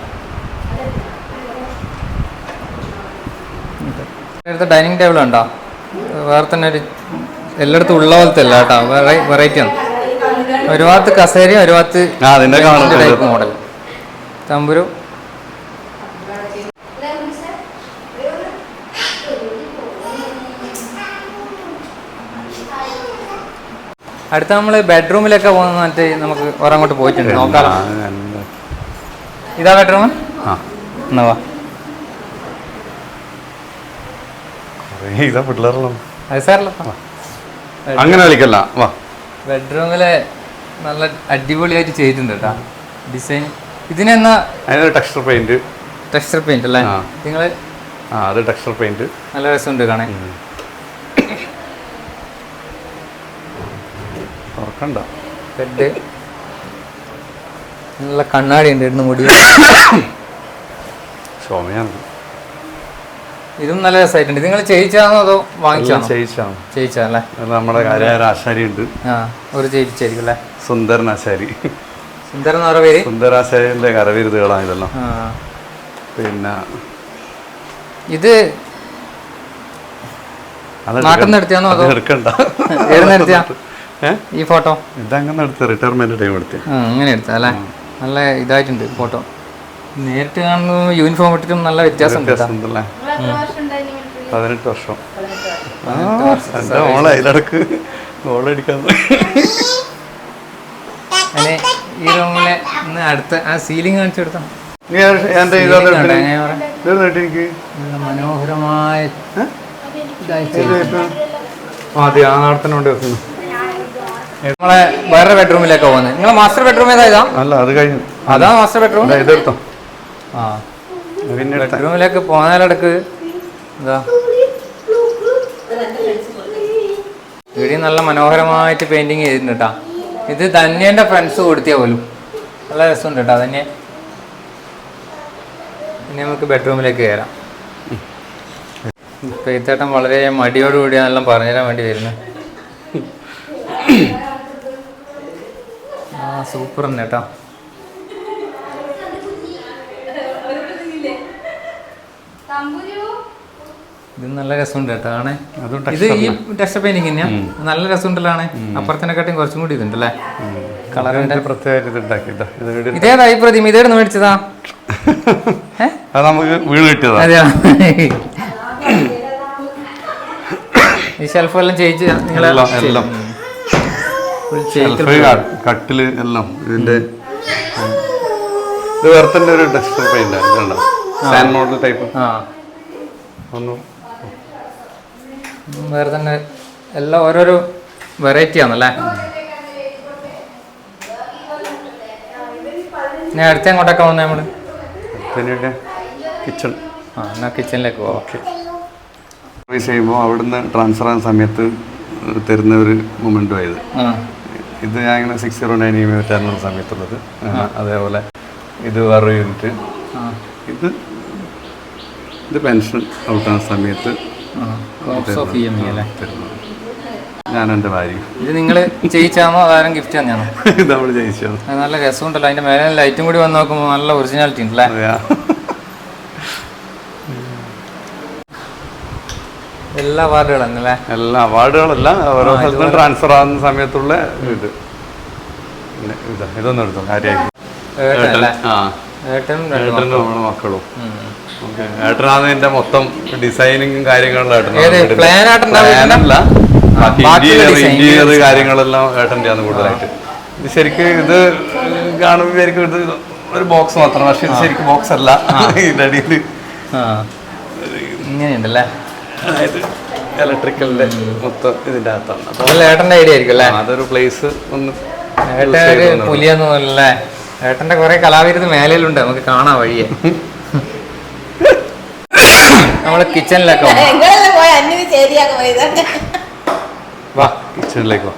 നേരത്തെ ഡൈനിങ് ടേബിൾ ഉണ്ടോ? വേറെ തന്നെ ഒരു എല്ലായിടത്തും ഉള്ള പോലത്തെ അല്ല കേട്ടോ, വെറൈറ്റിയാണ്. ഒരു ഭാഗത്ത് കസേരയും ഒരു ഭാഗത്ത് ടൈപ്പ് മോഡൽ തമ്പുരു. അടുത്ത നമ്മൾ ബെഡ്റൂമിലൊക്കെ പോകുന്ന മറ്റേ നമുക്ക് ഒരങ്ങോട്ട് പോയിട്ടുണ്ട്, നോക്കാലോ. ഇതാ ബെഡ്റൂം. എന്നാ വാ. അത് സാറല്ലോ, അങ്ങനെ കളിക്കല്ല. വാ. ബെഡ്റൂമില് നല്ല അടിപൊളിയായിട്ട് ചെയ്തിട്ടുണ്ട് കേട്ടോ ഡിസൈൻ. ഇതിനെന്നാ ടെക്സ്ചർ പെയിന്റ് അല്ലേ നിങ്ങള്? അത് ടെക്സ്ചർ പെയിന്റ്. നല്ല രസമുണ്ട് കാണാൻ. ബെഡ് നല്ല കണ്ണാടി ഉണ്ട്, ഇടുന്ന മുടി. ഇതും നല്ല രസമായിട്ടുണ്ട്. ഇത് നിങ്ങൾ ചെയ്യിച്ചാണോ അതോ വാങ്ങിച്ചാണോ? ചെയ്യിച്ചല്ലേ? നമ്മുടെ ആശാരി ഉണ്ട്. ആ, ഒരു ചെയ്യിച്ചായിരിക്കും അല്ലേ? സുന്ദരൻ ആശാരി. സുന്ദരൻ എന്ന് പറഞ്ഞ പേര്? സുന്ദരാശാരിന്റെ കരവിരുതുകളാണ് ഇതെല്ലാം. പിന്നെ ഇത് നാട്ടിൽ നിന്ന് എടുത്താണോ അതോ എടുക്കണ്ട? എടുത്താ ഈ ഫോട്ടോ? ഇതങ്ങനെ എടുത്ത റിട്ടയർമെന്റ് ടൈം എടുത്ത. അങ്ങനെ എടുത്താ അല്ലേ? നല്ല ഇതായിട്ടുണ്ട് ഫോട്ടോ. നേരിട്ട് കാണുന്ന യൂണിഫോം ഇട്ടിട്ടും നല്ല വ്യത്യാസം. 18 വർഷം. എന്റെ മോളെ അതിലടക്ക് ഗോളടിക്കാൻ. ഈ റൂമിലെ ഇന്ന് അടുത്ത ആ സീലിംഗ് കാണിച്ചു കൊടുത്താ മനോഹരമായ നമ്മളെ വേറെ ബെഡ്റൂമിലേക്ക് പോകുന്നത്. നിങ്ങളെ മാസ്റ്റർ ബെഡ്റൂം ഏതാ? അല്ല, അത് കഴിഞ്ഞു. അതാ മാസ്റ്റർ ബെഡ്റൂം. ഇതെടുത്തോ. ആ, ബെഡ്റൂമിലേക്ക് പോകാനിടക്ക് എന്താ ഇവിടെ നല്ല മനോഹരമായിട്ട് പെയിന്റിങ് ചെയ്തിട്ടുണ്ട് കേട്ടാ. ഇത് ധന്യന്റെ ഫ്രണ്ട്സ് കൊടുത്തിയ പോലും നല്ല രസമുണ്ട് കേട്ടോ ധന്യ. ഇനി നമുക്ക് ബെഡ്റൂമിലേക്ക് കയറാം. പെയ്ത്തേട്ടൻ വളരെ മടിയോടുകൂടിയാണെല്ലാം പറഞ്ഞുതരാൻ വേണ്ടി വരുന്നത്. ആ, സൂപ്പർ തന്നെ കേട്ടോ. ഇത് നല്ല രസമുണ്ട് കേട്ടോ കാണേ. ഇത് ഈ ടെക്സ്ചർ പെയിന്റിങ് തന്നെയാ? നല്ല രസമുണ്ടല്ലോ ആണ്. അപ്പുറത്തിനെക്കാട്ടും കുറച്ചും കൂടി ഇതുണ്ടല്ലേ കളറിന്റെ പ്രത്യേകത. ഇതേതാ ഈ പ്രതിമ? ഇതേന്ന് മേടിച്ചതാ? നമുക്ക് വീട് കിട്ടിയതാ. അതെയാ? ഈ ഷെൽഫ് എല്ലാം ചെയ്യിച്ച് കട്ടില് എല്ലാം ഇതിന്റെ ഇത് വേറെ തന്നെ ഒരു ടെക്സ്ചർ പെയിന്റ് ആണ്. Sand model type. വേറെ തന്നെ എല്ലാം ഓരോരോ വെറൈറ്റി ആണല്ലേ. ഞാൻ അടുത്ത എങ്ങോട്ടൊക്കെ വന്നേ നമ്മള്? കിച്ചൺ. ആ, എന്നാ കിച്ചണിലേക്ക് പോവാം. ഓക്കെ. സർവീസ് ചെയ്യുമ്പോൾ അവിടുന്ന് ട്രാൻസ്ഫർ ആകുന്ന സമയത്ത് തരുന്ന ഒരു മൊമെന്റും ആയത്. ഇത് ഞാൻ ഇങ്ങനെ 609 യൂണിറ്റ് സമയത്തുള്ളത്. അതേപോലെ ഇത് വേറൊരു യൂണിറ്റ്. ഇത് പെൻഷൻ ഔട്ടാകുന്ന സമയത്ത് ഞാൻ എൻ്റെ ഭാര്യ. ഇത് നിങ്ങൾ ചെയ്യിച്ചാണോ അതാരും ഗിഫ്റ്റ് തന്നെയാണോ? ഇത് നമ്മൾ ചെയ്യിച്ചത്. നല്ല രസമുണ്ടല്ലോ. അതിന്റെ മേലെ ലൈറ്റും കൂടി വന്ന് നോക്കുമ്പോൾ നല്ല ഒറിജിനാലിറ്റി ഉണ്ടല്ലേ? എല്ലാ അവാർഡുകളല്ലേ? എല്ലാ അവാർഡുകളല്ല, ഓരോ സ്ഥലത്തും ട്രാൻസ്ഫർ ആകുന്ന സമയത്തുള്ള ഇത്. ഇതൊന്നും എടുത്തോ കാര്യമായിട്ട്. ഏട്ടനും നമ്മുടെ മക്കളും. ഏട്ടനാണ് എന്റെ മൊത്തം ഡിസൈനിങ്ങും കാര്യങ്ങളും. ഇന്റീരിയർ കാര്യങ്ങളെല്ലാം ഏട്ടൻ്റെ ആണ് കൂടുതലായിട്ട്. ഇത് ശരിക്കും ഇത് കാണുമ്പോൾ ശരിക്കും ഇത് ഒരു ബോക്സ് മാത്രം, പക്ഷെ ഇത് ശരിക്കും ബോക്സ് അല്ല. ഇതിന്റെ അടിയിൽ ഇങ്ങനെയുണ്ടല്ലേ? അതായത് ഇലക്ട്രിക്കലിന്റെ മൊത്തം ഇതിന്റെ അകത്താണ്. അപ്പോൾ ഏട്ടന്റെ ഐഡിയ ആയിരിക്കും അല്ലേ? അതൊരു പ്ലേസ് ഒന്ന് ഏട്ടൻ പുലിയൊന്നുമല്ലേ? ഏട്ടന്റെ കുറെ കലാവിരുത് മേലയിലുണ്ട്, നമുക്ക് കാണാൻ വഴിയെ. നമ്മള് കിച്ചണിലൊക്കെ പോകാം. എങ്ങളെല്ലാം പോയി അന്യം ശരിയാക്കാൻ പോയത്. വാ കിച്ചണിലേക്ക് വാ.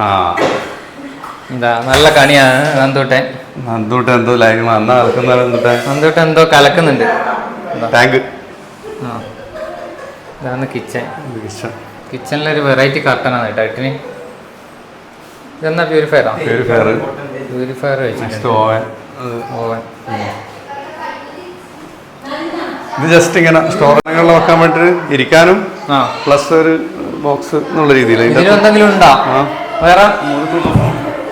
ആ എന്താ നല്ല കണിയാണ് നന്ദൂട്ടെ. നന്ദൂട്ട് എന്തോ ലൈൻ അന്ന നടക്കുന്ന നന്ദൂട്ടെ എന്തോ കലക്കുന്നുണ്ട്. ടാങ്ക്. ആ ഇതാണ് കിച്ചൺ. കിച്ചണിലൊരു വെറൈറ്റി കർട്ടനാണ് കേട്ടോ ഇട്ടിന്. ഇതെന്നാ പ്യൂരിഫയറാ? പ്യൂരിഫയർ വെച്ചിട്ടുണ്ട്. ഓവൻ. ഇത് ജസ്റ്റ് ഇങ്ങനെ സ്റ്റോറേജുകളിൽ വെക്കാൻ വേണ്ടി ഇരിക്കാനും പ്ലസ് ഒരു ബോക്സ് എന്നുള്ള രീതിയിൽ. ഇതിലെന്തെങ്കിലും ഉണ്ടോ വേറെ?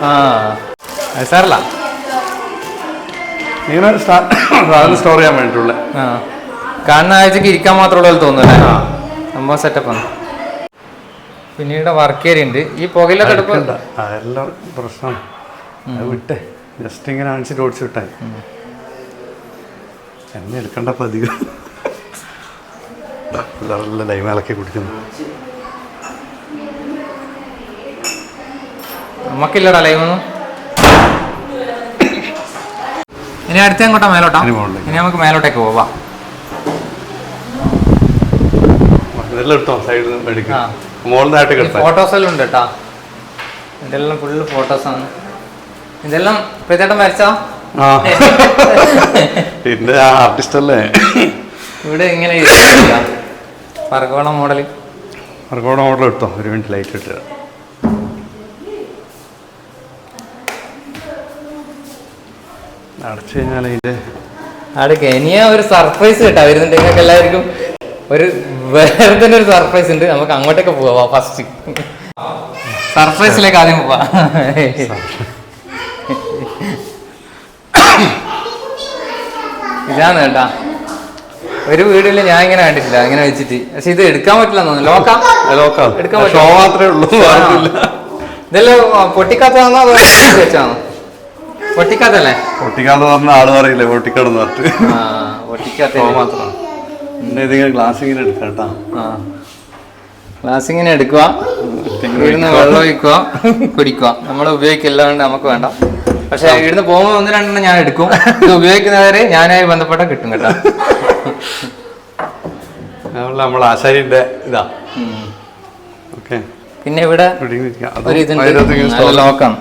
ആ അത് സാറല്ല ഇങ്ങനെ സാധനം സ്റ്റോർ ചെയ്യാൻ വേണ്ടിയിട്ടുള്ള. ആ കാണുന്ന ആഴ്ചക്ക് ഇരിക്കാൻ മാത്രമുള്ള തോന്നുന്നല്ലേ? സംഭവം സെറ്റപ്പാണ്. പിന്നീട് വർക്ക് ഏരിയ ഉണ്ട്. ഈ പുകയിലൊക്കെ അതെല്ലാം പ്രശ്നം വിട്ടേ ജസ്റ്റ് ഇങ്ങനെ കാണിച്ചിട്ട് ഓടിച്ചു വിട്ടാൽ എന്നെ എടുക്കണ്ടപ്പോൾ അധികം പിള്ളേരെല്ലാം ലൈമേലൊക്കെ കുടിക്കുന്നു. നമുക്കില്ലടാ ലൈമൊന്നും. ഇനി അടുത്ത അങ്ങോട്ടാ മേലോട്ടാ? ഇനി നമുക്ക് മേലോട്ടേക്ക് പോവാം. ഇതെല്ലാം എടുത്തോ സൈഡിൽ നിന്ന് മേടിക്കും. മോളിനായിട്ട് ഫോട്ടോസ് എല്ലാം ഉണ്ട് കേട്ടാ. ഇതെല്ലാം ഫുള്ള് ഫോട്ടോസാണ്. ഇതെല്ലാം പ്രത്യേകം വരച്ചോ? പിന്നെ ആർട്ടിസ്റ്റ് അല്ലേ. ഇവിടെ ഇങ്ങനെ പറകോള മോഡൽ. പറകോള മോഡൽ എടുത്തോ. ഒരു മിനിറ്റ് ലൈറ്റ് ഇട്ട് അടച്ചു കഴിഞ്ഞാൽ അതിന്റെ അടുക്ക ഇനിയാ ഒരു സർപ്രൈസ് കേട്ടാ വരുന്നുണ്ട് നിങ്ങൾക്ക് എല്ലാവർക്കും. ഒരു വേറെ തന്നെ ഒരു സർപ്രൈസ് ഉണ്ട്. നമുക്ക് അങ്ങോട്ടേക്ക് പോവാ. ഫസ്റ്റ് സർപ്രൈസിലേക്ക് ആദ്യം പോവാ. ഇതാണ് കേട്ടാ. ഒരു വീഡിയോയില് ഞാൻ ഇങ്ങനെ കണ്ടിട്ടില്ല ഇങ്ങനെ വെച്ചിട്ട്. പക്ഷെ ഇത് എടുക്കാൻ പറ്റില്ല തോന്നുന്നു. ലോക്കാം എടുക്കാൻ പറ്റില്ല. മാത്രമേ ഉള്ളൂ. ഇതെല്ലാം പൊട്ടിക്കാത്തതാണോ അതോ വെച്ചാണോ? പൊട്ടിക്കാത്തല്ലേ? പൊട്ടിക്കാന്ന് പറഞ്ഞ ആള് പറയില്ലേ പൊട്ടിക്കാടെന്ന് പറഞ്ഞിട്ട്. പൊട്ടിക്കാത്ത മാത്രം. പിന്നെ ഇതിങ്ങനെ ഗ്ലാസ് ഇങ്ങനെ എടുക്കാം കേട്ടാ. ഗ്ലാസ് ഇങ്ങനെ എടുക്കുക, ഇവിടുന്ന് വെള്ളം ഒഴിക്കുക, കുടിക്കുക. നമ്മൾ ഉപയോഗിക്കില്ല കൊണ്ട് നമുക്ക് വേണ്ട. പക്ഷെ ഇവിടുന്ന് പോകുമ്പോൾ ഒന്ന് രണ്ടെണ്ണം ഞാൻ എടുക്കും. ഇത് ഉപയോഗിക്കുന്നവരെ ഞാനായി ബന്ധപ്പെട്ട കിട്ടും കേട്ടോ. നമ്മൾ ആശാരിന്റെ ഇതാ. ഓക്കെ. പിന്നെ ഇവിടെ ലോക്കാണ്.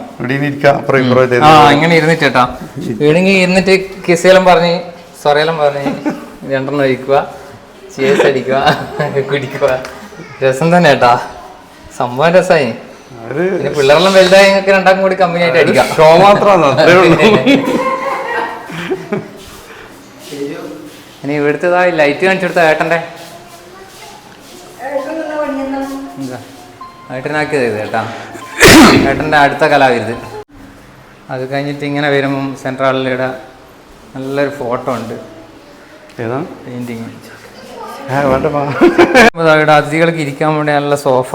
ഇങ്ങനെ ഇരുന്നിട്ട് കേട്ടാ. വീണെങ്കിൽ ഇരുന്നിട്ട് കിസയെല്ലാം പറഞ്ഞ് സൊറയെല്ലാം പറഞ്ഞ് രണ്ടെണ്ണം ഒഴിക്കുക, ചേസ് അടിക്കുക, കുടിക്കുക. രസം തന്നെ കേട്ടാ. സംഭവം രസമായി. പിന്നെ പിള്ളേരെല്ലാം വലുതായി നിങ്ങൾക്ക് രണ്ടാക്കും കൂടി കമ്പനി ആയിട്ട് അടിക്കാം. ഷോ മാത്രമാണ്. ഇനി ഇവിടുത്തേതായി ലൈറ്റ് കാണിച്ചു കൊടുത്ത ഏട്ടൻ്റെ ഏട്ടനാക്കിയത് ഇത് കേട്ടാ. ഏട്ടൻ്റെ അടുത്ത കലാവിരുത്. അത് കഴിഞ്ഞിട്ട് ഇങ്ങനെ വരുമ്പം സെൻട്രലിലൂടെ നല്ലൊരു ഫോട്ടോ ഉണ്ട്. പെയിന്റിങ്. ഇവിടെ അതിഥികൾക്ക് ഇരിക്കാൻ വേണ്ടി നല്ല സോഫ.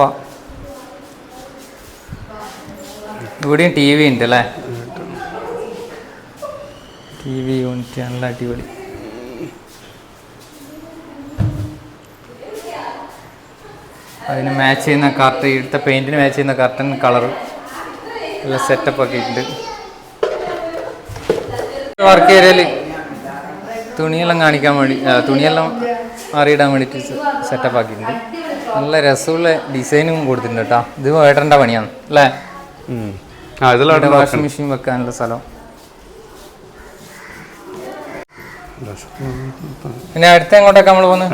ഇവിടെയും ടി വി ഉണ്ട് അല്ലേ? ടി വി യൂണിറ്റ് നല്ല അടിപൊളി. അതിന് മാച്ച് ചെയ്യുന്ന കർട്ടൻ, ഇവിടുത്തെ പെയിന്റിന് മാച്ച് ചെയ്യുന്ന കർട്ടൻ കളർ നല്ല സെറ്റപ്പ് ഒക്കെ ഉണ്ട്. വർക്ക് ഏരിയയിൽ തുണിയെല്ലാം കാണിക്കാൻ വേണ്ടി, തുണിയെല്ലാം മാറിയിടാൻ വേണ്ടിയിട്ട് സെറ്റപ്പ് ആക്കിയിട്ടുണ്ട്. നല്ല രസമുള്ള ഡിസൈനും കൊടുത്തിട്ടുണ്ട് കേട്ടോ. ഇത് ഏട്ടൻ്റെ പണിയാണ് അല്ലേ? വാഷിംഗ് മെഷീൻ വെക്കാനുള്ള സ്ഥലം. പിന്നെ അടുത്ത എങ്ങോട്ടൊക്കെ നമ്മൾ പോകുന്നത്?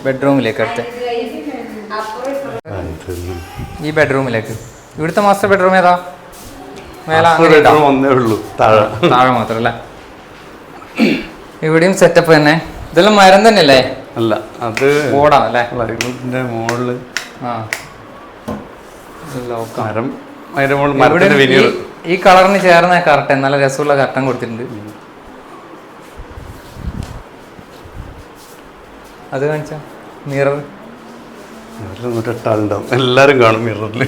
ബെഡ്റൂമിലേക്ക്. അടുത്ത ഈ ബെഡ്റൂമിലേക്ക്. ഇവിടുത്തെ മാസ്റ്റർ ബെഡ്റൂം ഏതാ? താഴെ മാത്രം അല്ലേ? ഇവിടെയും സെറ്റപ്പ് തന്നെ. ഇതെല്ലാം മരം തന്നെ അല്ലേ? അല്ല, അത് ഓടാ അല്ലേ? മുകളില് ഈ കളറിന് ചേർന്ന കർട്ടൻ, നല്ല രസമുള്ള കർട്ടൻ കൊടുത്തിട്ടുണ്ട്. അത് കാണിച്ച മിറർ ഇട്ടാളുണ്ടാവും. എല്ലാരും കാണും മിററില്.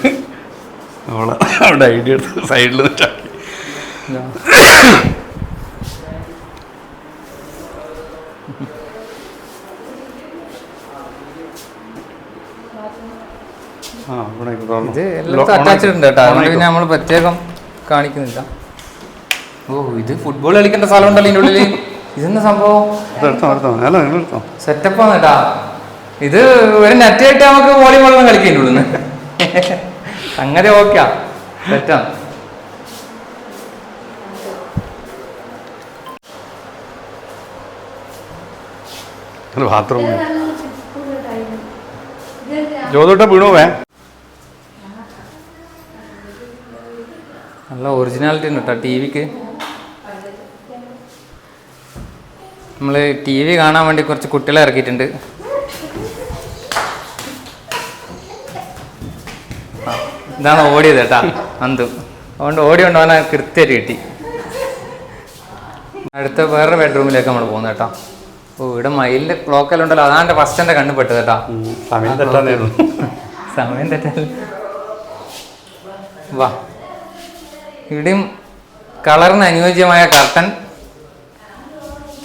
അവിടെ ഐഡിയ എടുത്ത് സൈഡിൽ നിന്നിട്ടാക്കി. ഇത് എല്ലാവർക്കും അറ്റാച്ച്ഡ് ഉണ്ട് കേട്ടോ. അതുകൊണ്ട് പിന്നെ നമ്മൾ പ്രത്യേകം കാണിക്കുന്നില്ല. ഓ, ഇത് ഫുട്ബോൾ കളിക്കേണ്ട സ്ഥലം ഉണ്ടല്ലോ ഇതിൻ്റെ ഉള്ളിൽ. ഇതെന്താ സംഭവം? അല്ല നിങ്ങൾ എടുത്തോ. സെറ്റപ്പാണ് കേട്ടാ. ഇത് ഒരു നെറ്റ് ആയിട്ട് നമുക്ക് വോളിബോളൊന്നും കളിക്കുന്നുള്ളൂ. അങ്ങനെ ഓക്കെയാ, സെറ്റാണ്. ബാത്റൂം ജോതോട്ട വീണോവേ. നല്ല ഒറിജിനാലിറ്റി ഉണ്ട് കേട്ടോ ടി വിക്ക്. നമ്മൾ ടി വി കാണാൻ വേണ്ടി കുറച്ച് കുട്ടികളെ ഇറക്കിയിട്ടുണ്ട്. ഇതാണ് ഓടിയത് കേട്ടാ അന്തു. അതുകൊണ്ട് ഓടി കൊണ്ടുപോകാൻ കൃത്യമായിട്ട് കിട്ടി. അടുത്ത വേറൊരു ബെഡ്റൂമിലേക്ക് നമ്മൾ പോകുന്നത് കേട്ടോ. ഓ, ഇവിടെ മയിലിൻ്റെ ക്ലോക്കെല്ലാം ഉണ്ടല്ലോ, അതാണ് എൻ്റെ ഫസ്റ്റ് എൻ്റെ കണ്ണ് പെട്ടത് കേട്ടോ. സമയം തെറ്റായിരുന്നു. സമയം തെറ്റാൻ വാ. ഇവിടെയും കളറിന് അനുയോജ്യമായ കർട്ടൻ.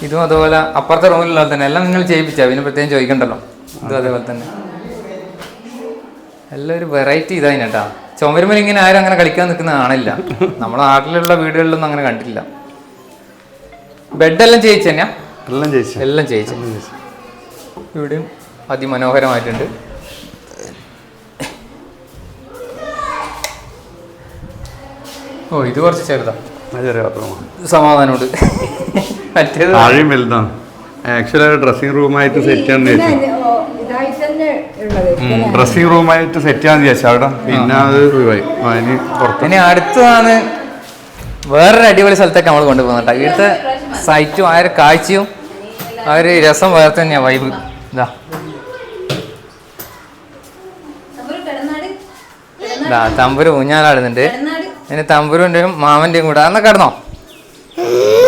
ഇതും അതുപോലെ അപ്പുറത്തെ റൂമിലുള്ള തന്നെ എല്ലാം നിങ്ങൾ ചെയ്യിപ്പിച്ചാ, പിന്നെ പ്രത്യേകം ചോദിക്കണ്ടല്ലോ. ഇതും അതേപോലെ തന്നെ എല്ലാം ഒരു വെറൈറ്റി ഇതായി കേട്ടാ. ചുമരുമേൽ ഇങ്ങനെ ആരും അങ്ങനെ കളിക്കാൻ നിൽക്കുന്ന കാണില്ല. നമ്മുടെ നാട്ടിലുള്ള വീടുകളിലൊന്നും അങ്ങനെ കണ്ടില്ല. ബെഡെല്ലാം ചെയ്യിച്ചു തന്നെയാ? എല്ലാം ചെയ്യിച്ചു. ഇവിടെയും അതിമനോഹരമായിട്ടുണ്ട്. ഓ, ഇത് കുറച്ച് ചെറുതാ. സമാധാനമുണ്ട്. മറ്റേത് താഴെയും വലുതാണ്. ആക്ച്വലി ഡ്രസ്സിംഗ് റൂമായിട്ട് സെറ്റ് ചെയ്യാന്ന് വിചാരിച്ചു. ഡ്രസ്സിംഗ് റൂമായിട്ട് സെറ്റ് ചെയ്യാന്ന് വിചാരിച്ചു അവിടെ. പിന്നെ അത് ഒഴിവായി. അതിന് പുറത്ത് ഇനി അടുത്തതാണ് വേറൊരു അടിപൊളി സ്ഥലത്തേക്ക് നമ്മൾ കൊണ്ടുപോകുന്നുണ്ട്. ഇവിടുത്തെ സൈറ്റും ആ ഒരു കാഴ്ചയും ആ ഒരു രസം വേറെ തന്നെയാണ്. വൈബ് ഇതാ തമ്പുരു ഊഞ്ഞാലാടുന്നുണ്ട്. ഇനി തമ്പുരുവിൻ്റെയും മാമൻ്റെയും കൂടെ അന്ന് കിടന്നോ.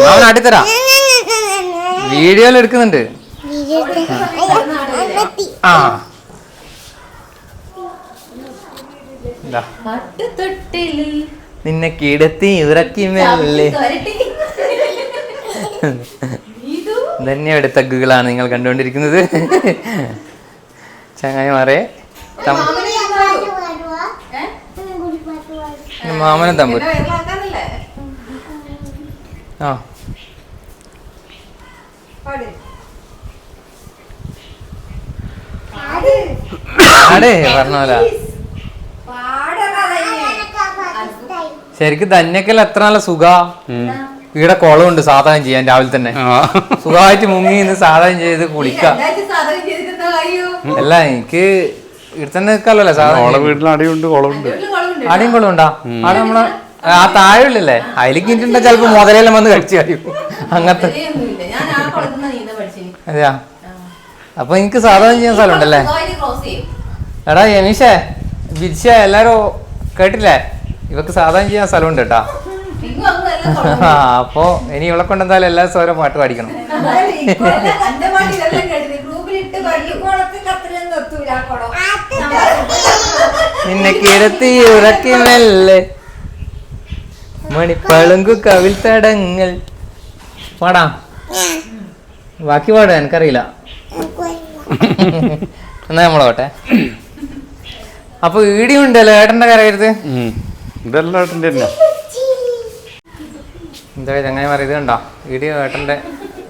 മാമൻ ആട്ടിത്തരാ, വീഡിയോയിൽ എടുക്കുന്നുണ്ട്. ആ നിന്നെ കിടത്തി ഉറക്കി മെല്ലെ. ധന്യയുടെ തഗ്ഗുകളാണ് നിങ്ങൾ കണ്ടുകൊണ്ടിരിക്കുന്നത്. ചങ്ങായിമാരെ മാമനും തമ്പുരു. ആ ആടേ പറഞ്ഞ പോലെ ശരിക്കും ധന്യക്കല്ല എത്ര നല്ല സുഖ. ഇവിടെ കുളമുണ്ട് സാധനം ചെയ്യാൻ, രാവിലെ തന്നെ സുഖമായിട്ട് മുങ്ങി നിന്ന് സാധനം ചെയ്ത് കുളിക്കാം. അല്ല എനിക്ക് ഇവിടെ തന്നെ നിൽക്കാമല്ലോ സാധനം. വീട്ടിൽ അടിയുണ്ട്, കുളമുണ്ട്. അടിയും കുളമുണ്ടാ? അവിടെ നമ്മളെ ആ താഴെയുള്ളല്ലേ, അതിലേക്ക് ഇട്ടുണ്ടെ ചിലപ്പോ മുതലെല്ലാം വന്ന് കഴിച്ചു കഴിയും. അങ്ങനത്തെ അതെയാ. അപ്പൊ എനിക്ക് സാധനം ചെയ്യാൻ സ്ഥലം ഉണ്ടല്ലേ. എടാ യമീഷേ, ബിരിശ എല്ലാരും കേട്ടില്ലേ, ഇവക്ക് സാധനം ചെയ്യാൻ സ്ഥലമുണ്ട് കേട്ടാ. അപ്പൊ ഇനി ഇവളെ കൊണ്ടെന്തായാലും എല്ലാ സ്വരം പാട്ട് പാടിക്കണം. നിന്നെ കിടത്തി ഉറക്കി മെല്ലെ മണിപ്പളുങ്കു കവിൽ തടങ്ങൾ. പാടാം, ബാക്കി പാടാ എനിക്കറിയില്ല. എന്നാ നമ്മളോട്ടെ. അപ്പൊ ഈടിയുണ്ടല്ലോ ഏട്ടന്റെ കരയരുത്. ഇതെല്ലാം ഏട്ടൻ്റെ തന്നെ. എന്താ ചങ്ങായിമാർ, ഇത് കണ്ടോ ഈടി ഏട്ടന്റെ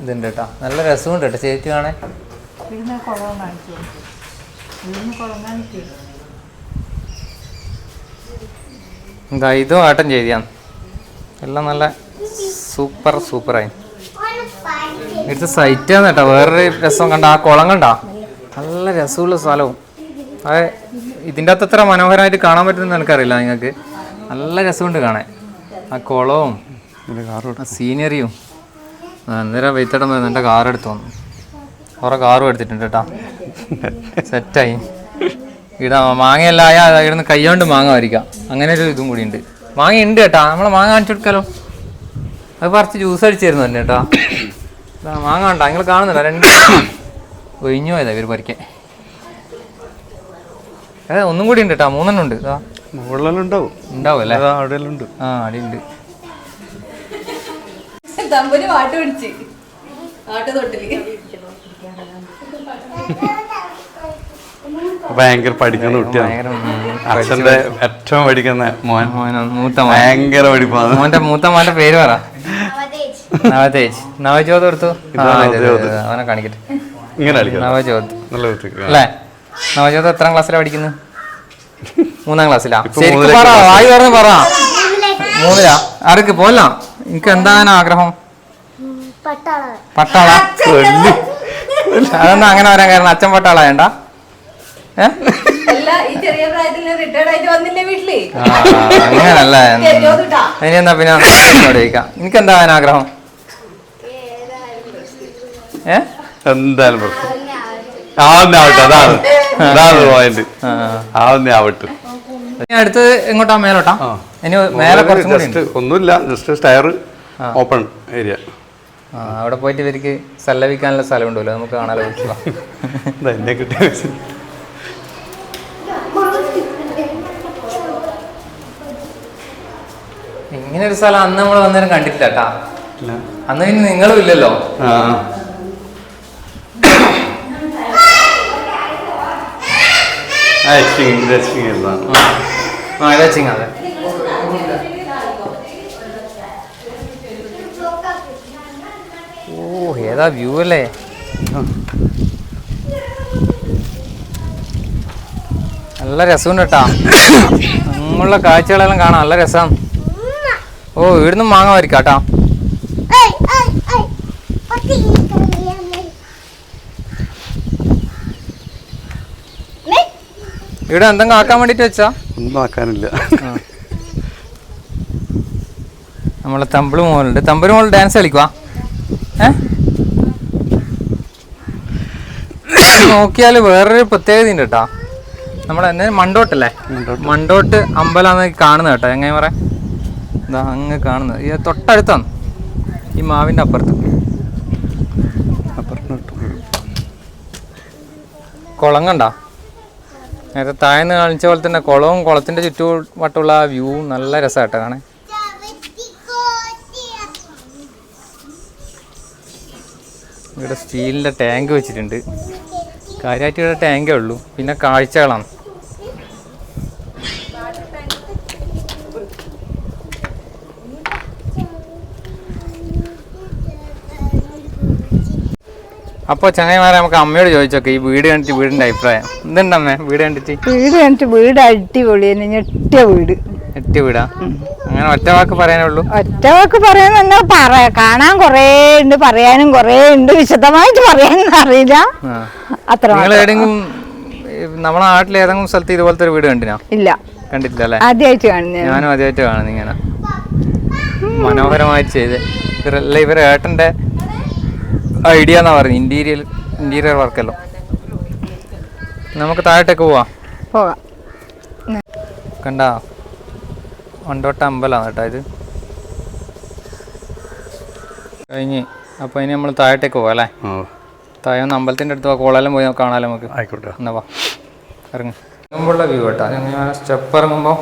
ഇതുണ്ട് കേട്ടോ. നല്ല രസമുണ്ട് കേട്ടോ ചേച്ചി കാണാൻ. എന്താ ഇതും ഏട്ടൻ ചെയ്തിയാണ്. എല്ലാം നല്ല സൂപ്പറായി. ഇവിടുത്തെ സൈറ്റാന്ന് കേട്ടോ. വേറൊരു രസം കണ്ട, ആ കുളം കണ്ടാ, നല്ല രസമുള്ള സ്ഥലവും. അത് ഇതിൻ്റെ അകത്ത് എത്ര മനോഹരമായിട്ട് കാണാൻ പറ്റുമെന്ന് എനിക്കറിയില്ല നിങ്ങൾക്ക്. നല്ല രസമുണ്ട് കാണാൻ, ആ കുളവും സീനറിയും. അന്നേരം വെയിത്തടം വരുന്നു എൻ്റെ കാറെടുത്ത് വന്നു. കുറെ കാറും എടുത്തിട്ടുണ്ട് കേട്ടോ. സെറ്റായി. ഇവിടെ മാങ്ങയല്ല ആയാൽ ഇവിടുന്ന് കൈകൊണ്ട് മാങ്ങ വരിക്കാം. അങ്ങനെ ഒരു ഇതും കൂടി ഉണ്ട്. മാങ്ങ ഉണ്ട് കേട്ടാ, നമ്മളെ മാങ്ങ കാണിച്ചു കൊടുക്കാലോ. അത് പറിച്ച് ജ്യൂസ് അടിച്ചായിരുന്നു തന്നെ കേട്ടോ. മാങ്ങ കണ്ടാ നിങ്ങൾ കാണുന്നില്ല, രണ്ട് ഒഴിഞ്ഞു പോയതാ ഇവർ പറിക്കാൻ. അതെ ഒന്നും കൂടി ഉണ്ട് കേട്ടോ, 3 ഉണ്ട്. ഉണ്ടാവും അല്ലേ? ആ അടിയുണ്ട്. ഭയങ്കര പഠിക്കുന്ന കുട്ടിയാണ്. അച്ഛന്റെ ഏറ്റവും പഠിക്കുന്ന മോൻ. മൂത്ത ഭയങ്കര പഠിപ്പാണ്. മൂത്ത മോന്റെ പേര് പറ. നവതേജ് നവജോത് എടുത്തു. അവനെ കാണിക്കട്ടെ. നവജോത് അല്ലേ? നവജോത് എത്രാം ക്ലാസ്സിലാണ് പഠിക്കുന്നത്? 3ാം ക്ലാസ്സിലാ? ശരിക്കും പറ, വായി പറഞ്ഞ് പറ. 3ലാ? ആർക്ക് പോല? എനിക്ക് എന്താണ് ആഗ്രഹം? പട്ടാള. അതൊന്നും അങ്ങനെ വരാൻ കാരണം അച്ഛൻ പട്ടാള വേണ്ട. അങ്ങനല്ലേ? ഇനി എന്നാ പിന്നെ ചോദിക്കാം, എനിക്ക് എന്താ ആഗ്രഹം? എന്തായാലും ആവട്ടെ. അടുത്ത് എങ്ങോട്ടാ? മേലോട്ടാ? ഇനി മേലെ കുറച്ചും കൂടി ഒന്നുമില്ല, ജസ്റ്റ് സ്റ്റയർ ഓപ്പൺ ഏരിയ. അവിടെ പോയിട്ട് ഇവർക്ക് സല്ലപിക്കാനുള്ള സ്ഥലം ഉണ്ടല്ലോ, നമുക്ക് കാണാലോ. എന്നെ കിട്ടിയ ഇങ്ങനെ ഒരു സ്ഥലം അന്ന് നമ്മൾ വന്നേരം കണ്ടിട്ടില്ല കേട്ടാ. അന്ന് പിന്നെ നിങ്ങളും ഇല്ലല്ലോ. അതെ. ഓ ഏതാ വ്യൂ അല്ലേ? നല്ല രസമുണ്ട് കേട്ടാ. അങ്ങുള്ള കാഴ്ചകളെല്ലാം കാണാം, നല്ല രസം. ഓ ഇവിടുന്ന് മാങ്ങ വരിക്കാട്ടാ. ഇവിടെ എന്തെങ്കിലും ആക്കാൻ വേണ്ടിട്ട് വെച്ചാ? ഒന്നും ആക്കാനില്ല. നമ്മളെ തമ്പിള് മോളുണ്ട്. തമ്പിള് മോൾ ഡാൻസ് കളിക്കുവാ. നോക്കിയാല് വേറൊരു പ്രത്യേകത ഉണ്ട് കേട്ടാ. നമ്മളെ മണ്ടോട്ടല്ലേ? മണ്ടോട്ട് അമ്പലമാണ് കാണുന്നത് കേട്ടോ. എങ്ങനെ പറയാ, ഇതാ അങ്ങ് കാണുന്നത്. ഈ തൊട്ടടുത്താണ്, ഈ മാവിൻ്റെ അപ്പുറത്ത്. കുളം കണ്ടാ? നേരത്തെ താഴ്ന്ന് കാണിച്ച പോലെ തന്നെ കുളവും കുളത്തിൻ്റെ ചുറ്റുവട്ടുള്ള ആ വ്യൂ നല്ല രസമായിട്ടോ കാണാൻ. ഇവിടെ സ്റ്റീലിൻ്റെ ടാങ്ക് വെച്ചിട്ടുണ്ട്. കാര്യമായിട്ട് ഇവിടെ ടാങ്കേ ഉള്ളൂ, പിന്നെ കാഴ്ചകളാണ്. അപ്പോൾ ചങ്ങായിമാരെ നമുക്ക് അമ്മയോട് ചോദിച്ചോക്കെ ഈ വീട് കണ്ടിട്ട് വീടിൻ്റെ അഭിപ്രായം എന്തുണ്ടമ്മേ? വീട് കണ്ടിട്ട് വീട് അടിപൊളിയാണ്. ഞെട്ടിയ വീട്. ഞെട്ടിയ വീടാ? അങ്ങനെ ഒറ്റ വാക്ക് പറയാനുള്ളൂ? ഒറ്റ വാക്ക് പറയാൻ കാണാൻ കുറേ ഉണ്ട്, പറയാനും കുറേ ഉണ്ട്, വിശദമായിട്ട് പറയാനൊന്നും അറിയില്ല. അത്ര. നിങ്ങൾ ഏതെങ്കിലും നമ്മളെ നാട്ടിൽ ഏതെങ്കിലും സ്ഥലത്ത് ഇതുപോലത്തെ ഒരു വീട് കണ്ടിനാ? ഇല്ല, കണ്ടിട്ടില്ല അല്ലേ? ആദ്യമായിട്ട് കാണുന്നത്. ഞാനും ആദ്യമായിട്ട് കാണുന്നത്. ഇങ്ങനെ മനോഹരമായിട്ട് ചെയ്ത് ഇവരെ ഏട്ടൻ്റെ ഐഡിയ എന്നാ പറയുന്നത്. ഇന്റീരിയർ വർക്കല്ലോ. നമുക്ക് താഴോട്ടേക്ക് പോവാം. കണ്ടാ മണ്ടോട്ട അമ്പലമാണ് കേട്ടോ ഇത്. കഴിഞ്ഞ് അപ്പോൾ ഇനി നമ്മൾ താഴോട്ടേക്ക് പോവാം അല്ലേ? താഴെ ഒന്ന് അമ്പലത്തിൻ്റെ അടുത്ത് കോളെല്ലാം പോയി കാണാമല്ലോ നമുക്ക്. ആയിക്കോട്ടെ, എന്നാ വാ ഇറങ്ങി. ഇറങ്ങുമ്പോഴുള്ള വ്യൂ കേട്ടോ. ഞാൻ സ്റ്റെപ്പ് ഇറങ്ങുമ്പോൾ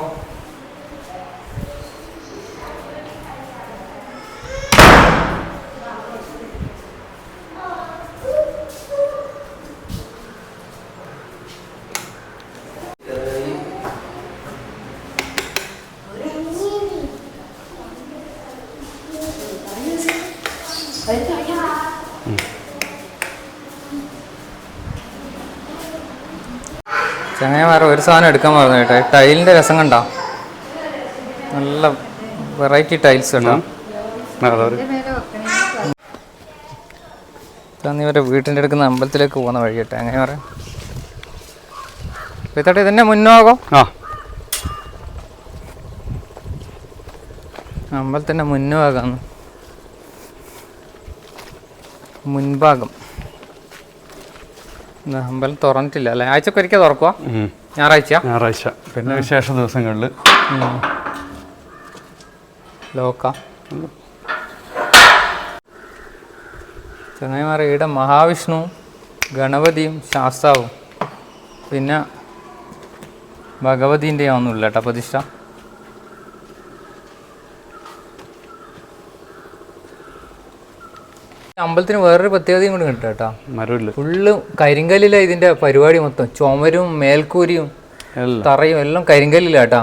ചങ്ങായിമാരെ ഒരു സാധനം എടുക്കാൻ പറഞ്ഞു കേട്ടോ. ടൈലിൻ്റെ രസം കണ്ടോ? നല്ല വെറൈറ്റി ടൈൽസ് കേട്ടോ. ഇവരെ വീട്ടിൻ്റെ അടുക്കുന്ന അമ്പലത്തിലേക്ക് പോകുന്ന വഴി കേട്ടോ. അങ്ങനെ പറയാം. ഇത്തട്ടെ ഇതന്നെ മുന്നോകോ? അമ്പലത്തിൻ്റെ മുൻഭാഗമാണ്, മുൻഭാഗം. അമ്പലം തുറന്നിട്ടില്ല അല്ലേ? ആഴ്ചക്ക് ഒരിക്കൽ തുറക്കുക? ഞായറാഴ്ച പിന്നെ വിശേഷ ദിവസങ്ങളിൽ ലോക്ക. ചങ്ങായിമാരെ ഇവിടെ മഹാവിഷ്ണു, ഗണപതിയും ശാസ്താവും പിന്നെ ഭഗവതീൻ്റെ ഒന്നുമില്ല കേട്ടോ പ്രതിഷ്ഠ. അമ്പലത്തിന് വേറൊരു പ്രത്യേകതയും കൂടി കിട്ടും കേട്ടോ. മരമില്ല, ഫുള്ള് കരിങ്കല്ലിലാണ് ഇതിൻ്റെ പരിപാടി മൊത്തം. ചുമരും മേൽക്കൂരിയും തറയും എല്ലാം കരിങ്കല്ലില്ല കേട്ടോ.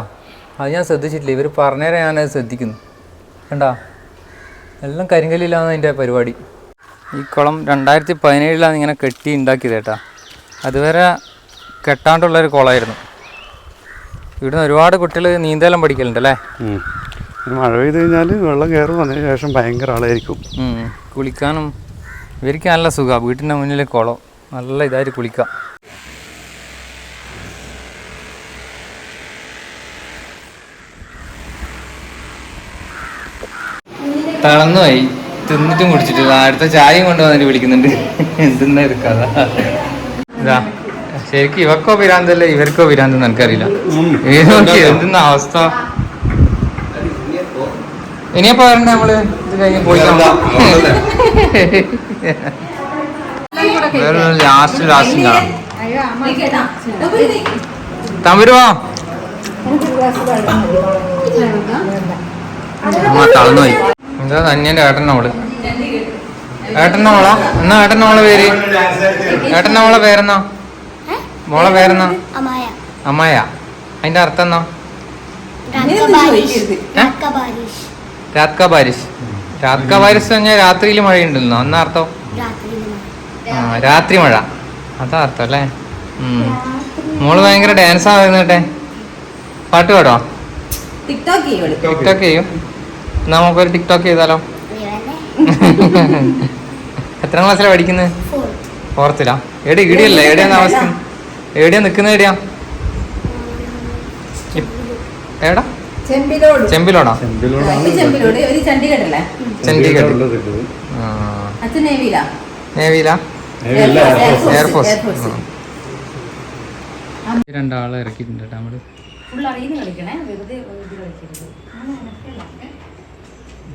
അത് ഞാൻ ശ്രദ്ധിച്ചിട്ടില്ല, ഇവർ പറഞ്ഞേരം ഞാനത് ശ്രദ്ധിക്കുന്നു. കണ്ടാ എല്ലാം കരിങ്കല്ലിലാണ് അതിൻ്റെ പരിപാടി. ഈ കുളം 2017 ഇങ്ങനെ കെട്ടി ഉണ്ടാക്കിയത് കേട്ടാ. അതുവരെ കെട്ടാണ്ടുള്ളൊരു കുളമായിരുന്നു. ഇവിടുന്ന് ഒരുപാട് കുട്ടികൾ നീന്തലും പഠിക്കലുണ്ട് അല്ലേ? മഴ പെയ്ത് കഴിഞ്ഞാൽ വെള്ളം കയറും. അതിന് ശേഷം ഭയങ്കര ആളായിരിക്കും. കുളിക്കാനും ഇവർക്ക് നല്ല സുഖമാണ്. വീട്ടിൻ്റെ മുന്നിൽ കുളം, നല്ല ഇതായിട്ട് കുളിക്കാം. തളർന്നുപോയി, തിന്നിട്ടും കുടിച്ചിട്ട്. അടുത്ത ചായയും കൊണ്ട് വന്നിട്ട് വിളിക്കുന്നുണ്ട്. എന്തെന്നാ എടുക്കാത ഇതാ. ശരിക്കും ഇവക്കോ പിരാന്തല്ലേ ഇവർക്കോ പിരാന്തെന്ന് എനിക്കറിയില്ല. നോക്കി എന്തെന്ന അവസ്ഥ. ഇനിയപ്പോ വരണ്ടേ നമ്മള് ഇത് കഴിഞ്ഞ് പോയി ലാസ്റ്റ് കാണാം. തമ്പരുവാ തളർന്നുപോയി. എന്താ ധന്യന്റെ ഏട്ടനോള്. ഏട്ടനോളാ എന്നാ? ഏട്ടനോളെ പേര്? ഏട്ടനോളെ പേരെന്നാ? മോളെ പേരെന്നാ? അമ്മായ. അതിന്റെ അർത്ഥം എന്നാ? രാത് കാ ബാരിഷ്. രാത് കാ ബാരിഷ് പറഞ്ഞാൽ രാത്രിയിൽ മഴയുണ്ടല്ലോ എന്നാ അർത്ഥം? രാത്രി മഴ, അതാ അർത്ഥം അല്ലേ? മോള് ഭയങ്കര ഡാൻസാ വരുന്നേട്ടെ. പാട്ട് പാടോ? ടിക്ടോക്ക് ചെയ്യും. എന്നാ നമുക്കൊരു ടിക്ടോക്ക് ചെയ്താലോ? എത്ര ക്ലാസ്സിലാണ് പഠിക്കുന്നത്? 4th. എവിടെ ഇടിയല്ലേ? എവിടെയാ താമസിക്കുന്നത്? എവിടെയാ നിക്കുന്നത്? എവിടെയാ? എവിടാ? ചെമ്പിലോടാ? ചണ്ഡീഗഡ്. നേവിയിലാ? എയർഫോഴ്സ്. രണ്ടാളെ ഇറക്കിയിട്ടുണ്ട് കേട്ടോ നമ്മള്.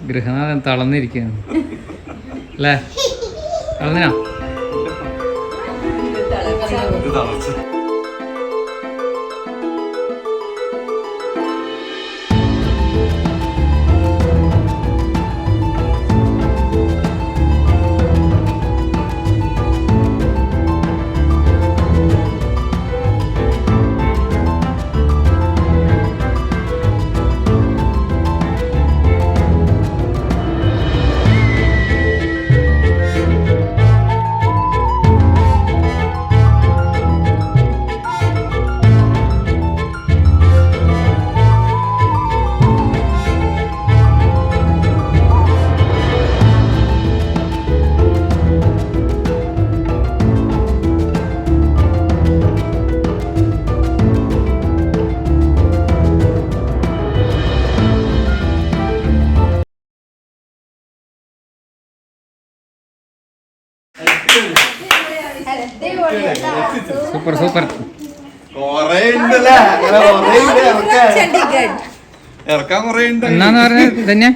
ഗൃഹനാഥൻ തളർന്നിരിക്കുകയാണ് അല്ലേ? തളർന്നിനാ? Super super. എന്നാന്ന് പറഞ്ഞത് തന്നെ?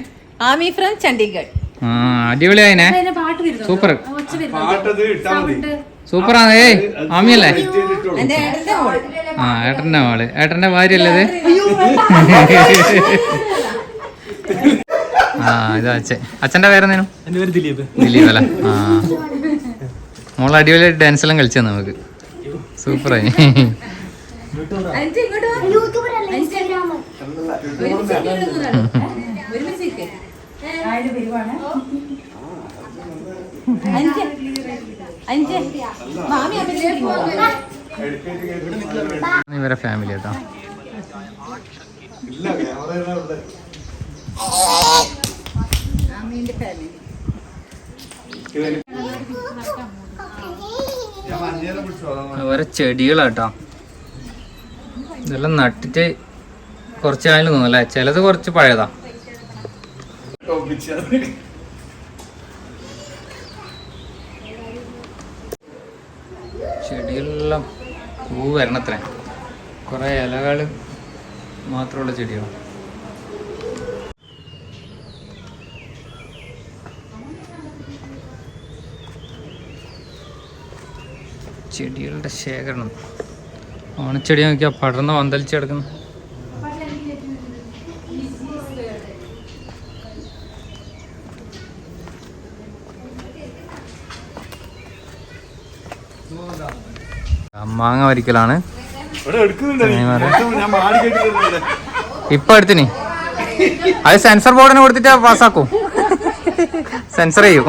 Army from Chandigarh. ആ അടിപൊളിയായിനെ. സൂപ്പർ സൂപ്പറാണ്. ആമിയല്ലേ? ആ ഏട്ടന്റെ മോള്. ഏട്ടന്റെ ഭാര്യ അല്ലേ ഇത്? ആ ഇത് അച്ഛൻ. അച്ഛന്റെ പേരെന്തേനും? ദിലീപ് അല്ലേ? ആ മോള് അടിപൊളി ഡാൻസ് എല്ലാം കളിച്ചു നമുക്ക്. സൂപ്പറായി. ഇവരെ ഫാമിലി കേട്ടോ. ഓരോ ചെടികളാട്ടോ. ഇതെല്ലാം നട്ടിട്ട് കുറച്ചായാലും തോന്നുന്നു അല്ലേ? ചിലത് കുറച്ച് പഴയതാ. ചെടികളെല്ലാം പൂ വരണത്രേ. കുറെ ഇലകൾ മാത്രമുള്ള ചെടികളാണ്. ചെടികളുടെ ശേഖരണം. ഓണച്ചെടി നോക്കിയാൽ പടർന്ന് പന്തലിച്ച് കിടക്കുന്നു. മാങ്ങ വരിക്കലാണ്. ഇപ്പൊ എടുത്തിന് അത് സെൻസർ ബോർഡിന് കൊടുത്തിട്ട് പാസ്സാക്കും. സെൻസർ ചെയ്യൂ.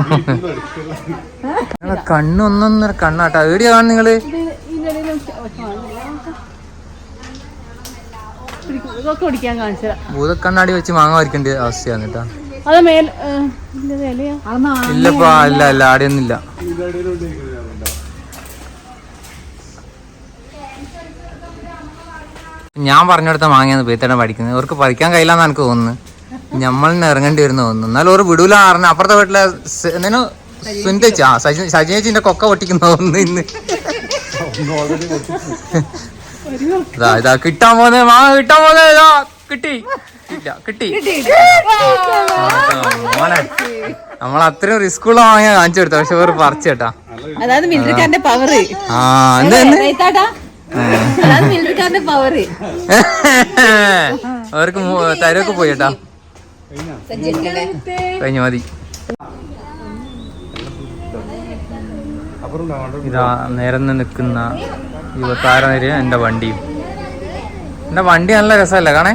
കണ്ണൊന്നൊന്നര കണ്ണാട്ടാ. എവിടെയാണ് നിങ്ങള്? ഭൂതക്കണ്ണാടി വെച്ച് മാങ്ങ വരക്കേണ്ട അവസ്ഥയാണ് കേട്ടാ. ഇല്ലപ്പാ, ഇല്ല ഇല്ല, ആടെയൊന്നുമില്ല. ഞാൻ പറഞ്ഞെടുത്ത മാങ്ങയാന്ന് പേത്തേട്ടൻ പഠിക്കുന്നത്. അവർക്ക് പറിക്കാൻ കഴിയില്ലെന്ന് എനിക്ക് തോന്നുന്നു. നമ്മളിന്ന് ഇറങ്ങേണ്ടി വരുന്ന തോന്നുന്നു. എന്നാലും ഒരു വിടൂല പറഞ്ഞ അപ്പുറത്തെ വീട്ടിലെ എന്തിനു സുനിതേച്ചാ സജിനേച്ചിന്റെ കൊക്ക പൊട്ടിക്കുന്ന തോന്നുന്നു ഇന്ന്. ഇതാ കിട്ടാൻ പോന്നെ മാങ്ങ കിട്ടാൻ പോന്നെ. ഇതാ കിട്ടി. ഇല്ല കിട്ടി. മോനെ നമ്മൾ അത്രയും റിസ്ക് ഉള്ള മാങ്ങ കാണിച്ചു കൊടുത്ത. പക്ഷെ ഒരു പറിച്ചു കേട്ടാ. അതായത് മിലിറ്ററിക്കാരന്റെ പവർ. ആ എന്താ മിലിറ്ററിക്കാരന്റെ പവർ അവർക്ക് തരൊക്കെ പോയി കേട്ടാ. കഴിഞ്ഞു മതി. ഇതാ നേരം നിൽക്കുന്ന 26 നേരം എൻ്റെ വണ്ടിയും. എൻ്റെ വണ്ടി നല്ല രസമല്ലേ കാണേ.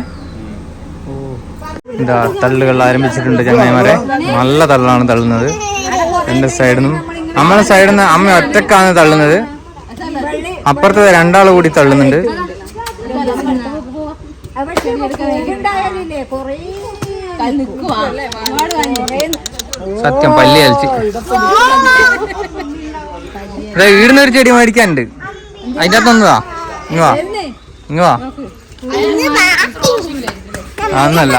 ഇതാ തള്ളുകൾ ആരംഭിച്ചിട്ടുണ്ട് ചങ്ങായിമാരെ. നല്ല തള്ളാണ് തള്ളുന്നത്. എൻ്റെ സൈഡിൽ നിന്നും നമ്മളെ സൈഡിൽ നിന്ന് അമ്മ ഒറ്റക്കാണ് തള്ളുന്നത്. അപ്പുറത്ത് 2 ആൾ കൂടി തള്ളുന്നുണ്ട്. സത്യം പല്ലി കളിച്ച്. ഇവിടെ ഈടുന്നൊരു ചെടി മേടിക്കാനുണ്ട്. അതിൻ്റെ അകത്തൊന്നതാ. ഇങ്ങുവാ ഇങ്ങുവാ. അന്നല്ല.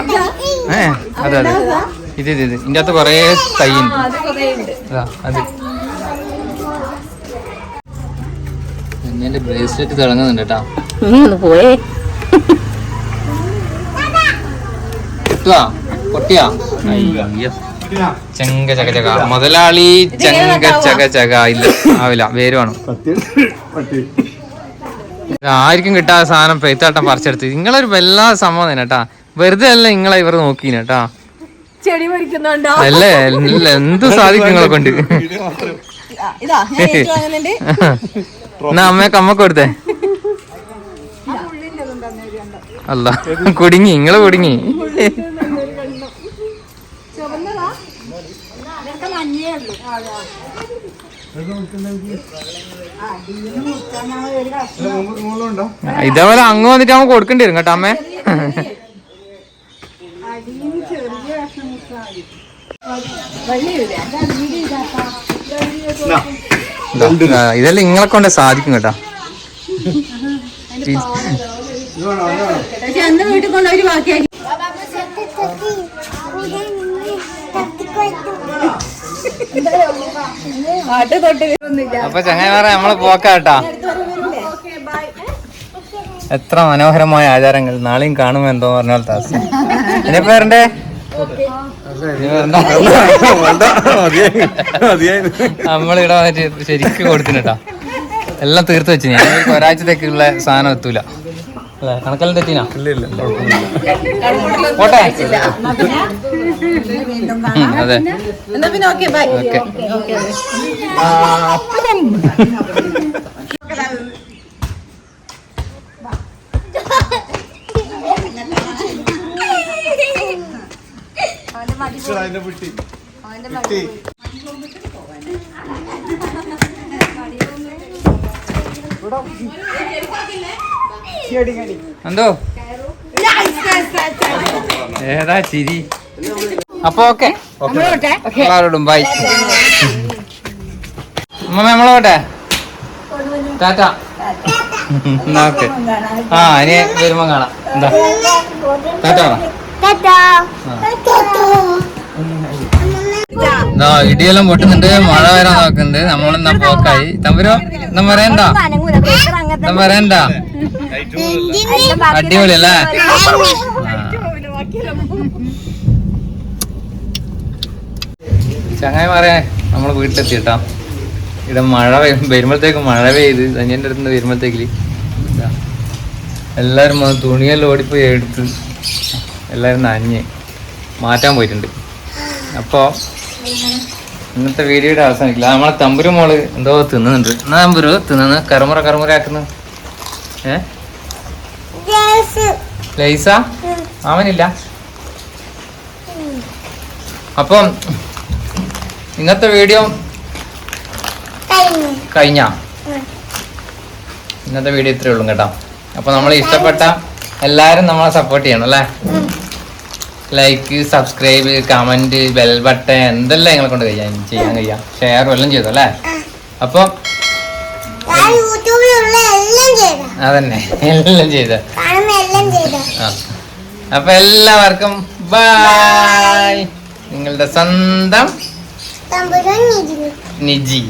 അതെ അതെ ഇത് ഇതിൻ്റെ അകത്ത് കൊറേ തൈയുണ്ട്. അത് എന്നെ ബ്രേസ്ലെറ്റ് തിളങ്ങുന്നുണ്ട് കേട്ടാ. പോയേ കിട്ടുവാ പൊട്ടിയാ. ചെങ്ക ചക ചക മുതലാളി ചെങ്ക ചക ചക. ഇല്ല ആവില്ല, വേര് വേണം. ആർക്കും കിട്ടാത്ത സാധനം പെയ്ത്താട്ടം പറിച്ചെടുത്ത്. നിങ്ങളൊരു വല്ലാതെ സംഭവം തന്നെ കേട്ടാ. വെറുതെ അല്ല നിങ്ങളെ ഇവർ നോക്കീന കേട്ടാ. ചെടി പറിക്കുന്നുണ്ടോ അല്ലേ എന്ത് സാധിക്കും നിങ്ങളെ കൊണ്ട്. എന്നാ അമ്മയൊക്കെ അമ്മക്ക് കൊടുത്തേ. അല്ല കുടുങ്ങി, നിങ്ങള് കുടുങ്ങി. ഇതേപോലെ അങ്ങ് വന്നിട്ട് നമ്മ കൊടുക്കേണ്ടി വരും കേട്ടോ അമ്മേ. ഇതെല്ലാം നിങ്ങളെ കൊണ്ട് സാധിക്കും കേട്ടോ. വീട്ടിൽ കൊണ്ടവര് ബാക്കിയാക്കി. അപ്പൊ ചങ്ങായിമാരെ നമ്മള് പോക്കാട്ടാ. എത്ര മനോഹരമായ ആചാരങ്ങൾ. നാളെയും കാണുമ്പോ എന്തോ പറഞ്ഞാൽ താസ്. എന്നെ പേരണ്ടേ നമ്മളിവിടെ വന്നിട്ട് ശരിക്കും കൊടുത്തിട്ടാ. എല്ലാം തീർത്ത് വെച്ചു. ഞാൻ ഒരാഴ്ചത്തേക്കുള്ള സാധനം എത്തൂല. കണക്കെല്ലാം തെറ്റിനാ. പോട്ടെ. അതെ ഓക്കെ. എന്തോ ഏതാ ചിരി. അപ്പൊ ഓക്കെ എല്ലാവരോടും ബൈ. അമ്മ നമ്മളോട്ടെ ടാറ്റ. എന്നാ ഓക്കെ. ആ ഇനി വരുമ്പോ കാണാം. എന്താ ടാറ്റ. ഇടിയെല്ലാം പൊട്ടുന്നുണ്ട്. മഴ വരാൻ നോക്കുന്നുണ്ട്. നമ്മളെന്നാ പോക്കായി. തമ്പുരോ എന്താ പറയണ്ട എന്താ പറയണ്ട. അടിപൊളി അല്ലേ. ചങ്ങായിമാരെ നമ്മള് വീട്ടിലെത്തി കേട്ടാ. ഇവിടെ മഴ വരുമ്പോഴത്തേക്ക് മഴ പെയ്ത് തഞ്ഞൻ്റെ അടുത്ത് നിന്ന് വരുമ്പോഴത്തേക്കില് എല്ലാവരും തുണിയെല്ലാം ഓടിപ്പോയി എടുത്ത് എല്ലാവരും നനഞ്ഞ് മാറ്റാൻ പോയിട്ടുണ്ട്. അപ്പോൾ ഇന്നത്തെ വീഡിയോയുടെ അവസാനിക്കില്ല. നമ്മളെ തമ്പുരു മോള് എന്തോ തിന്നുന്നുണ്ട്. എന്നാ തമ്പുരു തിന്നു കറുമുറ ആക്കുന്നു. ലൈസാ അവനില്ല. അപ്പം ഇന്നത്തെ വീഡിയോ കഴിഞ്ഞ ഇന്നത്തെ വീഡിയോ ഇത്രേ ഉള്ളൂ കേട്ടോ. അപ്പൊ നമ്മൾ ഇഷ്ടപ്പെട്ട എല്ലാരും നമ്മളെ സപ്പോർട്ട് ചെയ്യണം അല്ലേ. Like, subscribe, comment, bell button എന്തെല്ലാം നിങ്ങളെ കൊണ്ട് ചെയ്യാൻ കഴിയാം. ഷെയറും എല്ലാം ചെയ്തു അല്ലേ. അപ്പൊ അതന്നെ എല്ലാം ചെയ്ത. അപ്പൊ എല്ലാവർക്കും ബൈ. നിങ്ങളുടെ സ്വന്തം നിജി.